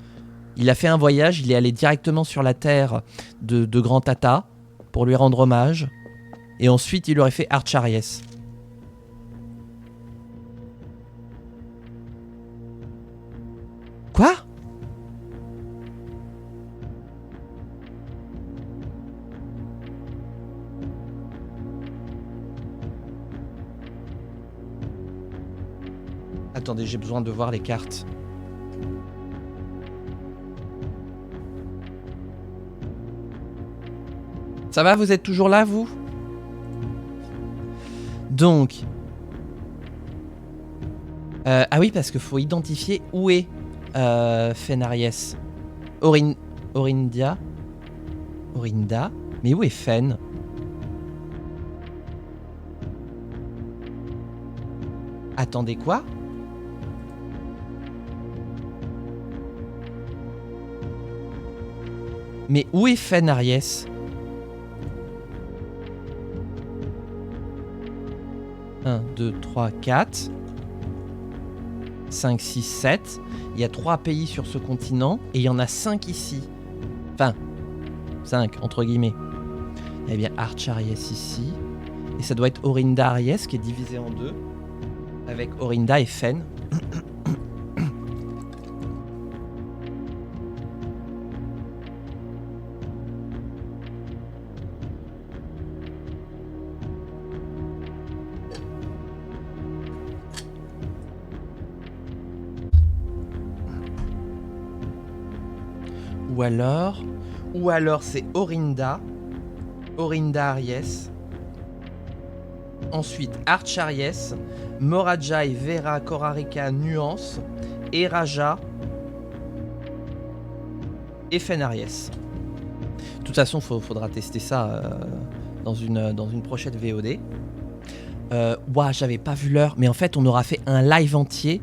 Il a fait un voyage, il est allé directement sur la terre de Grand Tata pour lui rendre hommage. Et ensuite, il aurait fait Archaries. Quoi ? Attendez, j'ai besoin de voir les cartes. Ça va, vous êtes toujours là, vous ? Donc... ah oui, parce qu'il faut identifier où est Fenaries. Orinda. Mais où est Fen ? Attendez, quoi ? Mais où est Fenaries ? 1, 2, 3, 4, 5, 6, 7. Il y a 3 pays sur ce continent et il y en a 5 ici. Enfin, 5 entre guillemets. Il y a bien Archaries ici. Et ça doit être Orinda Aries qui est divisé en 2. Avec Orinda et Fen. Ou alors c'est Orinda Aries, ensuite Archaries, Morajai, Vera, Korarika, Nuance, Eraja et Fenaries. De toute façon, faudra tester ça dans une prochaine VOD. Ouah, j'avais pas vu l'heure, mais en fait, on aura fait un live entier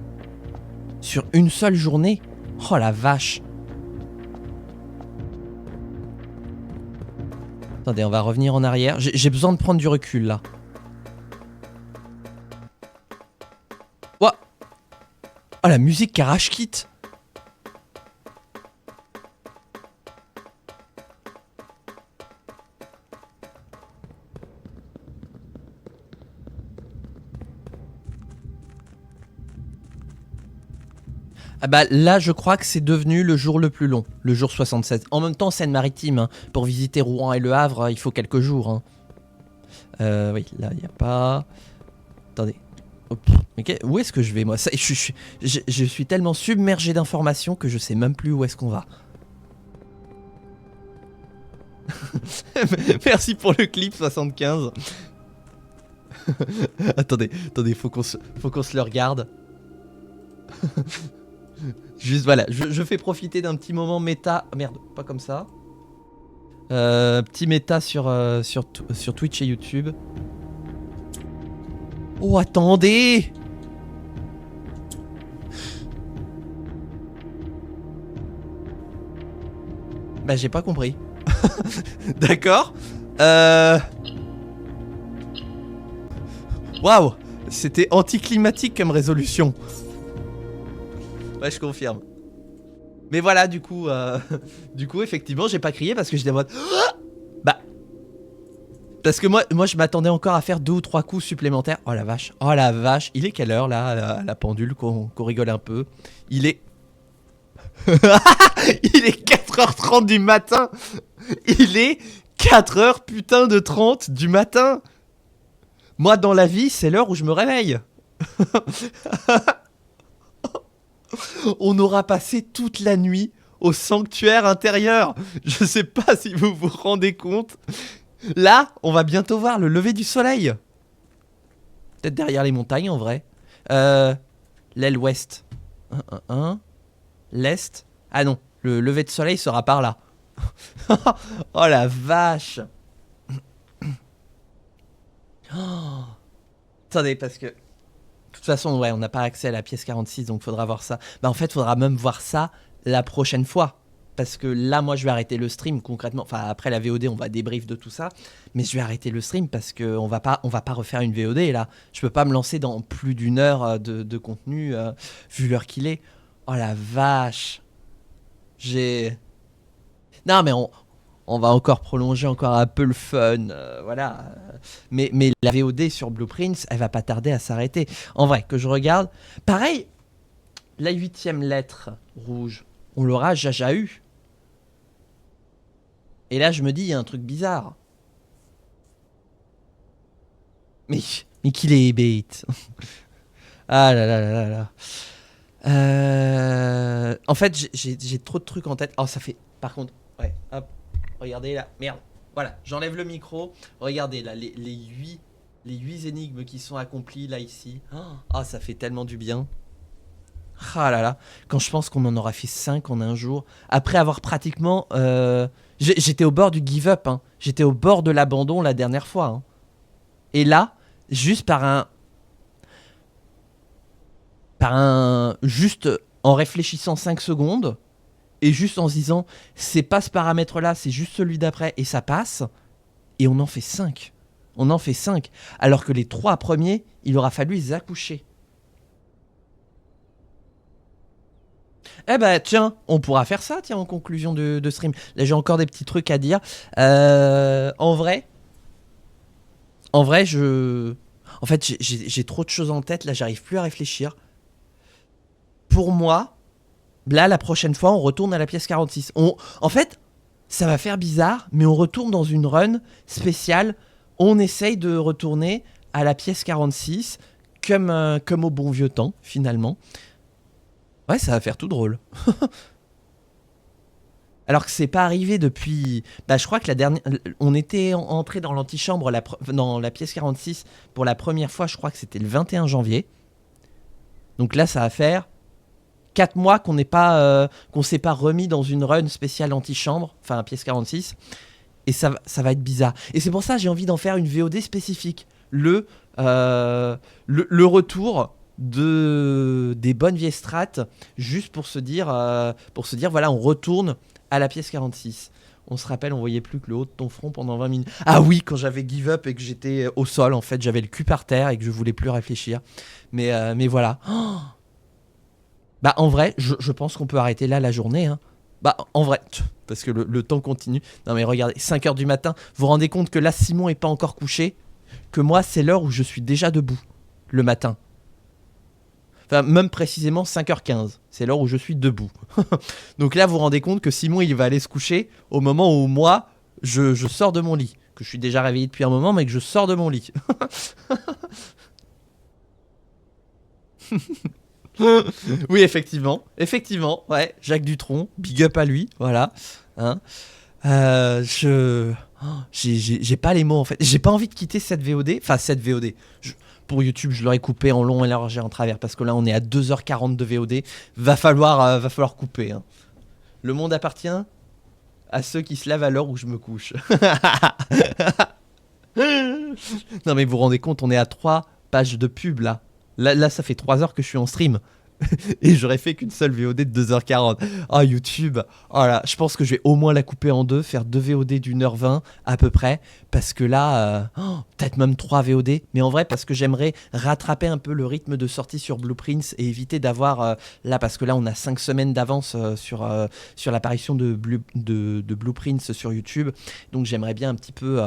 sur une seule journée. Oh la vache! Attendez, on va revenir en arrière. J'ai besoin de prendre du recul, là. Ouah! Oh, la musique qui arrache kit! Ah bah là je crois que c'est devenu le jour le plus long, le jour 76. En même temps Seine-Maritime, hein. Pour visiter Rouen et Le Havre, il faut quelques jours. Hein. Oui, là il n'y a pas... Attendez. Hop. Okay. Où est-ce que je vais moi? Ça, je suis tellement submergé d'informations que je sais même plus où est-ce qu'on va. Merci pour le clip 75. Attendez, faut qu'on se le regarde. Juste voilà, je fais profiter d'un petit moment méta. Merde, pas comme ça. Petit méta sur Twitch et YouTube. Oh, attendez! Bah, j'ai pas compris. D'accord. Waouh! C'était anticlimatique comme résolution. Ouais, je confirme. Mais voilà, du coup, effectivement, j'ai pas crié parce que j'étais en mode... Bah... Parce que moi je m'attendais encore à faire 2 ou 3 coups supplémentaires. Oh la vache, il est quelle heure là, à la pendule, qu'on rigole un peu? Il est... Il est 4h30 du matin. Il est 4h putain de 30 du matin. Moi dans la vie, c'est l'heure où je me réveille. On aura passé toute la nuit au sanctuaire intérieur. Je sais pas si vous vous rendez compte. Là, on va bientôt voir le lever du soleil. Peut-être derrière les montagnes en vrai. L'aile ouest. L'est. Ah non, le lever de soleil sera par là. Oh la vache. Oh. Attendez, parce que... De toute façon, ouais, on n'a pas accès à la pièce 46, donc faudra voir ça. Bah en fait, faudra même voir ça la prochaine fois. Parce que là, moi, je vais arrêter le stream concrètement. Enfin, après la VOD, on va débrief de tout ça. Mais je vais arrêter le stream parce qu'on va pas refaire une VOD là. Je peux pas me lancer dans plus d'1 heure de contenu, vu l'heure qu'il est. Oh la vache. Non, mais on va encore prolonger encore un peu le fun. Voilà. Mais la VOD sur Blueprints, elle va pas tarder à s'arrêter. En vrai, que je regarde. Pareil, la 8e lettre rouge, on l'aura déjà eu. Et là, je me dis, il y a un truc bizarre. Mais qu'il est bête. Ah là là là là là. En fait, j'ai trop de trucs en tête. Oh, ça fait... Par contre, ouais, hop. Regardez là. Merde. Voilà, j'enlève le micro. Regardez là, les 8 énigmes qui sont accomplies là, ici. Ah, ça fait tellement du bien. Ah là là. Quand je pense qu'on en aura fait 5 en un jour. Après avoir pratiquement... J'étais au bord du give up. Hein. J'étais au bord de l'abandon la dernière fois. Hein. Et là, juste juste en réfléchissant 5 secondes, et juste en se disant, c'est pas ce paramètre-là, c'est juste celui d'après, et ça passe, et on en fait 5. On en fait 5. Alors que les 3 premiers, il aura fallu les accoucher. Eh ben tiens, on pourra faire ça, tiens, en conclusion de stream. Là, j'ai encore des petits trucs à dire. En vrai, En fait, j'ai trop de choses en tête, là, j'arrive plus à réfléchir. Pour moi, là, la prochaine fois, on retourne à la pièce 46. En fait, ça va faire bizarre, mais on retourne dans une run spéciale. On essaye de retourner à la pièce 46, comme au bon vieux temps, finalement. Ouais, ça va faire tout drôle. Alors que c'est pas arrivé depuis... Bah, je crois que la dernière... On était entré dans l'antichambre, dans la pièce 46, pour la première fois, je crois que c'était le 21 janvier. Donc là, ça va faire 4 mois qu'on s'est pas remis dans une run spéciale antichambre, enfin pièce 46. Et ça va être bizarre. Et c'est pour ça que j'ai envie d'en faire une VOD spécifique. Le retour des bonnes vieilles strats, juste pour se dire, voilà, on retourne à la pièce 46. On se rappelle, on voyait plus que le haut de ton front pendant 20 minutes. Ah oui, quand j'avais give up et que j'étais au sol, en fait, j'avais le cul par terre et que je voulais plus réfléchir. Mais voilà. Oh, bah en vrai, je pense qu'on peut arrêter là la journée. Hein. Bah en vrai, parce que le temps continue. Non mais regardez, 5h du matin, vous vous rendez compte que là, Simon est pas encore couché, que moi, c'est l'heure où je suis déjà debout, le matin. Enfin, même précisément 5h15. C'est l'heure où je suis debout. Donc là, vous vous rendez compte que Simon, il va aller se coucher au moment où moi, je sors de mon lit. Que je suis déjà réveillé depuis un moment, mais que je sors de mon lit. Oui, effectivement. Effectivement, ouais. Jacques Dutronc, big up à lui. Voilà. Hein. J'ai pas les mots en fait. J'ai pas envie de quitter cette VOD. Enfin, cette VOD. Pour YouTube, je l'aurais coupé en long et large et en travers. Parce que là, on est à 2h40 de VOD. Va falloir couper. Hein. Le monde appartient à ceux qui se lèvent à l'heure où je me couche. Non, mais vous vous rendez compte, on est à 3 pages de pub là. Là, ça fait 3 heures que je suis en stream. Et j'aurais fait qu'une seule VOD de 2h40. Ah, YouTube. Oh là, je pense que je vais au moins la couper en deux, faire 2 VOD d'1h20 à peu près. Parce que là, peut-être même 3 VOD. Mais en vrai, parce que j'aimerais rattraper un peu le rythme de sortie sur Blueprints et éviter d'avoir là, parce que là, on a 5 semaines d'avance sur l'apparition de Blueprints sur YouTube. Donc j'aimerais bien un petit peu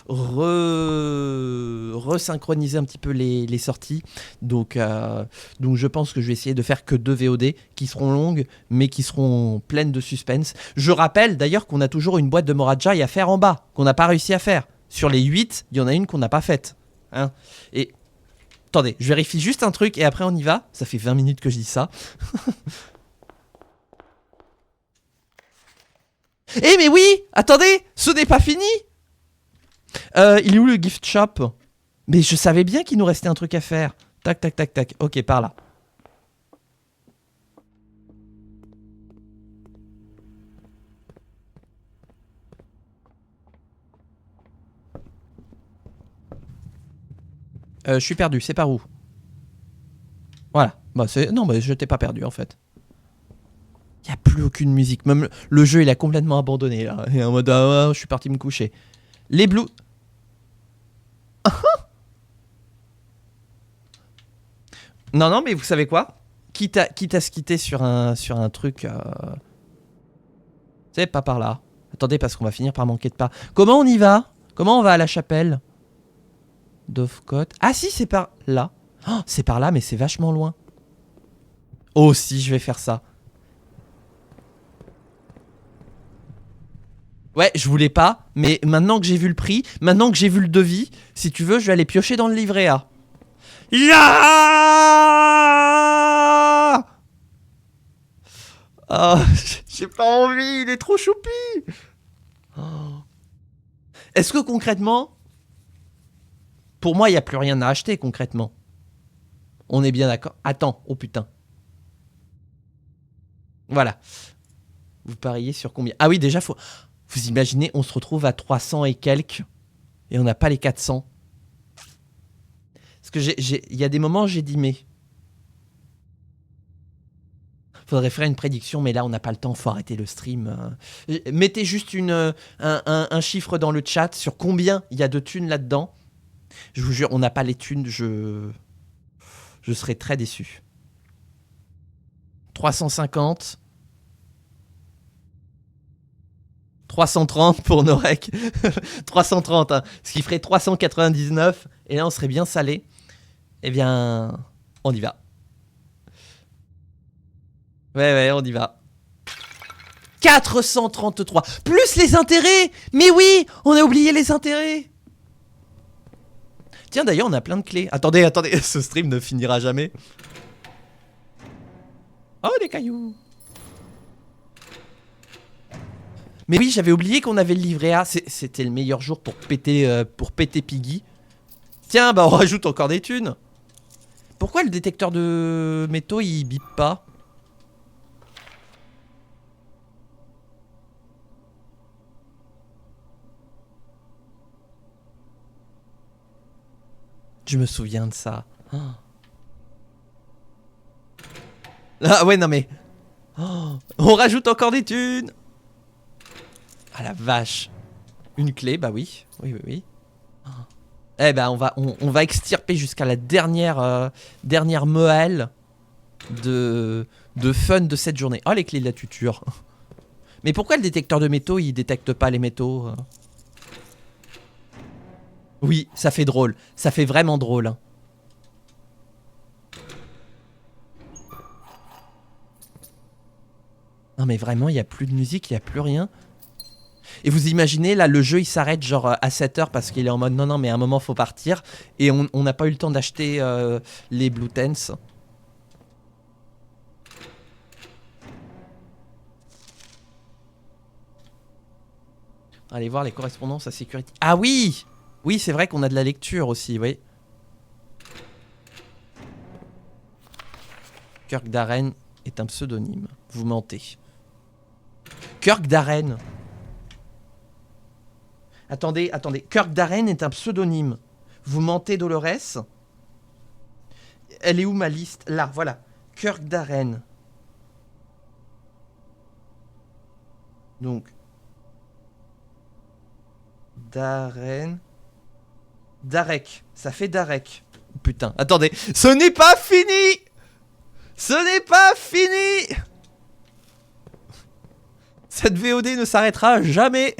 resynchroniser un petit peu les sorties. Donc je pense que je vais essayer de faire que 2 VOD qui seront longues mais qui seront pleines de suspense. Je rappelle d'ailleurs qu'on a toujours une boîte de Morajai à faire en bas, qu'on n'a pas réussi à faire. Sur les 8, il y en a une qu'on n'a pas faite. Hein, et attendez, je vérifie juste un truc et après on y va. Ça fait 20 minutes que je dis ça. Eh mais oui, attendez, ce n'est pas fini. Il est où le gift shop? Mais je savais bien qu'il nous restait un truc à faire. Tac, tac, tac, tac. Ok, par là. Je suis perdu, c'est par où? Voilà. Bah, non, bah, je t'ai pas perdu en fait. Il n'y a plus aucune musique. Même le jeu, il a complètement abandonné là. Et en mode, ah, je suis parti me coucher. Les Blue. Non, non, mais vous savez quoi? Quitte à se quitter sur un truc. C'est pas par là. Attendez, parce qu'on va finir par manquer de pas. Comment on y va? Comment on va à la chapelle? Dovecot. Ah si, c'est par là. Oh, c'est par là, mais c'est vachement loin. Oh si, je vais faire ça. Ouais, je voulais pas, mais maintenant que j'ai vu le prix, maintenant que j'ai vu le devis, si tu veux, je vais aller piocher dans le livret A. Ya! Oh, j'ai pas envie, il est trop choupi. Oh. Est-ce que concrètement, pour moi, il n'y a plus rien à acheter concrètement? On est bien d'accord? Attends, oh putain. Voilà. Vous pariez sur combien? Ah oui, déjà, faut... Vous imaginez, on se retrouve à 300 et quelques, et on n'a pas les 400. Parce que il y a des moments, j'ai dit, mais... Faudrait faire une prédiction, mais là, on n'a pas le temps, faut arrêter le stream. Mettez juste un chiffre dans le chat sur combien il y a de thunes là-dedans. Je vous jure, on n'a pas les thunes, je serais très déçu. 350. 330 pour Norek. 330, hein, ce qui ferait 399. Et là, on serait bien salé. Eh bien, on y va. Ouais, on y va. 433. Plus les intérêts. Mais oui, on a oublié les intérêts. Tiens, d'ailleurs, on a plein de clés. Attendez, ce stream ne finira jamais. Oh, des cailloux. Mais oui, j'avais oublié qu'on avait le livret A. C'était le meilleur jour pour péter Piggy. Tiens, bah on rajoute encore des thunes. Pourquoi le détecteur de métaux, il bip pas? Je me souviens de ça. Oh. Ah ouais, non mais... Oh. On rajoute encore des thunes. Ah la vache. Une clé, bah oui. Oui. Oh. Eh ben on va extirper jusqu'à la dernière moelle de fun de cette journée. Oh les clés de la tuture. Mais pourquoi le détecteur de métaux il détecte pas les métaux? Oui, ça fait drôle. Ça fait vraiment drôle. Hein. Non mais vraiment, il n'y a plus de musique, il n'y a plus rien. Et vous imaginez, là, le jeu, il s'arrête genre à 7h parce qu'il est en mode non, mais à un moment, faut partir. Et on n'a pas eu le temps d'acheter les Blue Tents. Allez voir les correspondances à sécurité. Ah oui! Oui, c'est vrai qu'on a de la lecture aussi, oui. Kirk Darren est un pseudonyme. Vous mentez. Kirk Darren. Attendez. Kirk Darren est un pseudonyme. Vous mentez, Dolores? Elle est où ma liste? Là, voilà. Kirk Darren. Donc. Darren. Darek. Ça fait Darek. Putain, attendez. Ce n'est pas fini! Ce n'est pas fini! Cette VOD ne s'arrêtera jamais.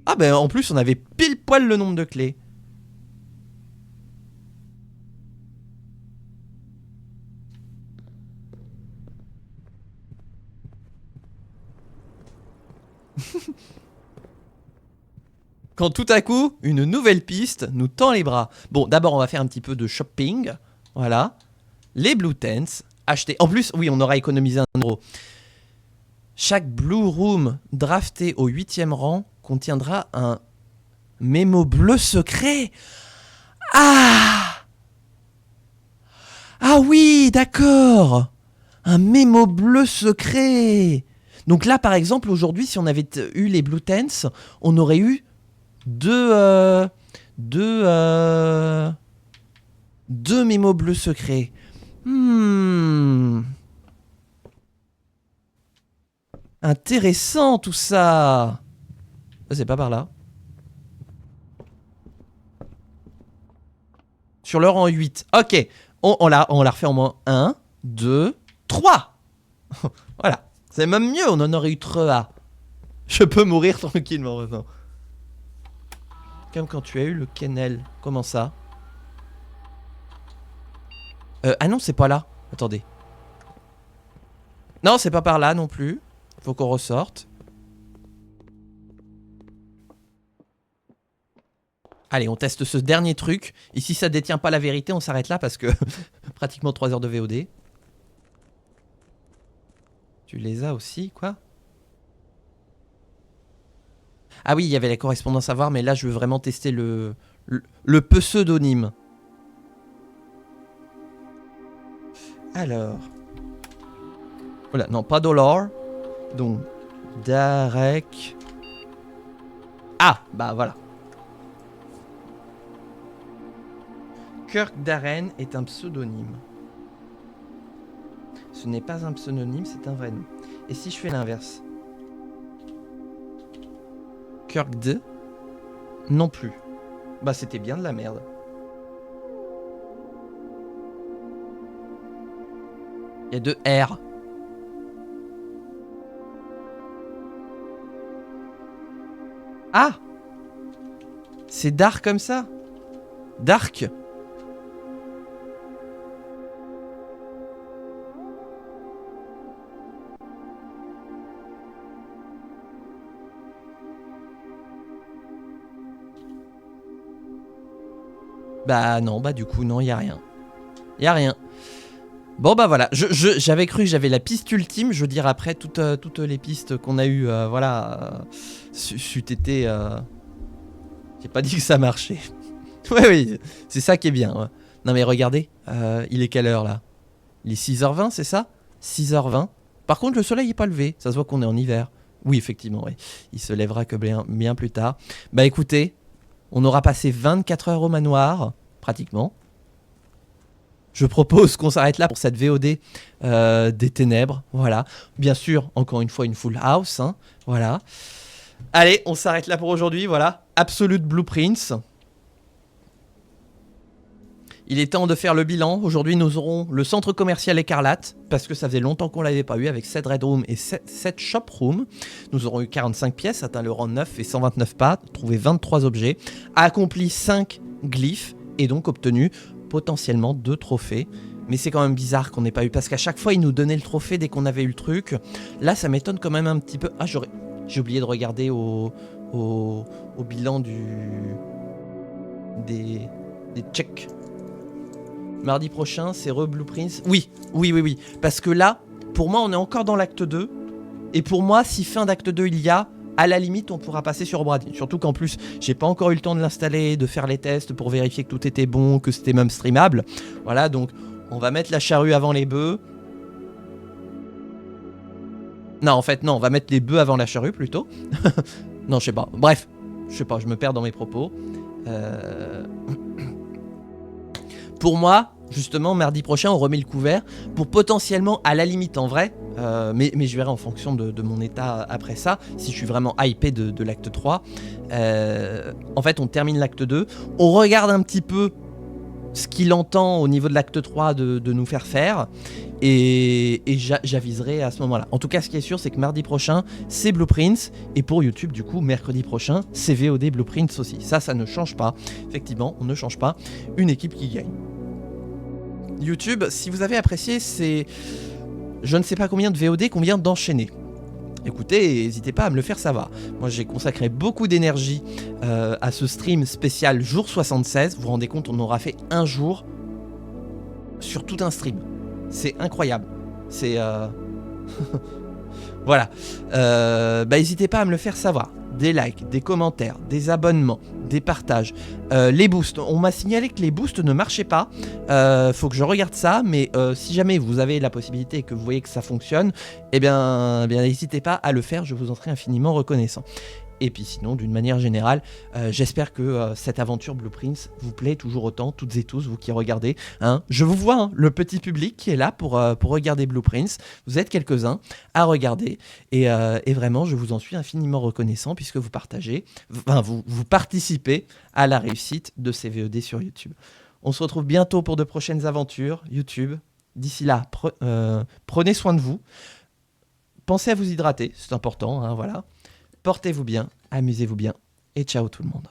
Ah ben en plus on avait pile poil le nombre de clés. Quand tout à coup, une nouvelle piste nous tend les bras. Bon, d'abord on va faire un petit peu de shopping. Voilà. Les Blue Tents. Acheter. En plus, oui, on aura économisé 1 euro. Chaque Blue Room drafté au 8e rang contiendra un mémo bleu secret. Ah! Ah oui, d'accord. Un mémo bleu secret. Donc là, par exemple, aujourd'hui, si on avait eu les Blue Tents, on aurait eu deux mémos bleus secrets. Intéressant tout ça. C'est pas par là. Sur le rang 8. Ok. On la refait en moins 1, 2, 3. Voilà. C'est même mieux, on en aurait eu 3. Je peux mourir tranquillement maintenant. Comme quand tu as eu le Kennel. Comment ça? Ah non, c'est pas là. Attendez. Non, c'est pas par là non plus. Faut qu'on ressorte. Allez, on teste ce dernier truc. Et si ça détient pas la vérité, on s'arrête là parce que pratiquement 3 heures de VOD. Tu les as aussi, quoi? Ah oui, il y avait la correspondance à voir, mais là, je veux vraiment tester le pseudonyme. Alors. Voilà, non, pas Dollar. Donc, Darek. Ah, bah voilà. Kirk Darren est un pseudonyme. Ce n'est pas un pseudonyme, c'est un vrai nom. Et si je fais l'inverse? Kirk D? Non plus. Bah c'était bien de la merde. Il y a 2 R. Ah! C'est dark comme ça? Dark? Bah non, bah du coup non, y a rien. Y a rien. Bon bah voilà, j'avais cru que j'avais la piste ultime, je veux dire après toutes les pistes qu'on a eues, voilà, c'eût été... J'ai pas dit que ça marchait. Ouais, oui, c'est ça qui est bien. Ouais. Non mais regardez, il est quelle heure là? Il est 6h20, c'est ça? 6h20. Par contre le soleil est pas levé, ça se voit qu'on est en hiver. Oui effectivement, ouais. Il se lèvera que bien plus tard. Bah écoutez, on aura passé 24 heures au manoir, pratiquement. Je propose qu'on s'arrête là pour cette VOD des ténèbres, voilà. Bien sûr, encore une fois, une full house, hein, voilà. Allez, on s'arrête là pour aujourd'hui, voilà. Absolute Blueprints. Il est temps de faire le bilan. Aujourd'hui, nous aurons le centre commercial Écarlate, parce que ça faisait longtemps qu'on ne l'avait pas eu, avec 7 Red Room et 7 Shop Room. Nous aurons eu 45 pièces, atteint le rang 9 et 129 pas, trouvé 23 objets, accompli 5 glyphes, et donc obtenu potentiellement 2 trophées. Mais c'est quand même bizarre qu'on n'ait pas eu, parce qu'à chaque fois, ils nous donnaient le trophée dès qu'on avait eu le truc. Là, ça m'étonne quand même un petit peu. Ah, j'ai oublié de regarder au bilan des checks. Mardi prochain, c'est re-Blueprints. Oui. Parce que là, pour moi, on est encore dans l'acte 2. Et pour moi, si fin d'acte 2 il y a, À la limite, on pourra passer sur Obradin. Surtout qu'en plus, j'ai pas encore eu le temps de l'installer, de faire les tests pour vérifier que tout était bon, que c'était même streamable. Voilà, donc on va mettre la charrue avant les bœufs. Non, en fait, non, on va mettre les bœufs avant la charrue plutôt. Non, je sais pas. Bref, je sais pas, je me perds dans mes propos. Pour moi, justement, mardi prochain, on remet le couvert pour potentiellement, à la limite en vrai, mais je verrai en fonction de mon état après ça, si je suis vraiment hypé de l'acte 3. En fait, on termine l'acte 2, on regarde un petit peu ce qu'il entend au niveau de l'acte 3 de nous faire, et j'aviserai à ce moment-là. En tout cas, ce qui est sûr, c'est que mardi prochain, c'est Blueprints, et pour YouTube, du coup, mercredi prochain, c'est VOD Blueprints aussi. Ça ne change pas. Effectivement, on ne change pas. Une équipe qui gagne. YouTube, si vous avez apprécié, c'est je ne sais pas combien de VOD qu'on vient d'enchaîner. Écoutez, n'hésitez pas à me le faire savoir. Moi, j'ai consacré beaucoup d'énergie à ce stream spécial jour 76. Vous vous rendez compte, on aura fait un jour sur tout un stream. C'est incroyable. C'est... Voilà. N'hésitez pas à me le faire savoir. Des likes, des commentaires, des abonnements, des partages, les boosts. On m'a signalé que les boosts ne marchaient pas. Faut que je regarde ça, mais si jamais vous avez la possibilité et que vous voyez que ça fonctionne, eh bien n'hésitez pas à le faire, je vous en serai infiniment reconnaissant. Et puis sinon, d'une manière générale, j'espère que cette aventure Blueprints vous plaît toujours autant, toutes et tous, vous qui regardez. Hein. Je vous vois, hein, le petit public qui est là pour regarder Blueprints. Vous êtes quelques-uns à regarder. Et vraiment, je vous en suis infiniment reconnaissant puisque vous partagez, enfin, vous participez à la réussite de ces VOD sur YouTube. On se retrouve bientôt pour de prochaines aventures YouTube. D'ici là, prenez soin de vous. Pensez à vous hydrater, c'est important, hein, voilà. Portez-vous bien, amusez-vous bien et ciao tout le monde.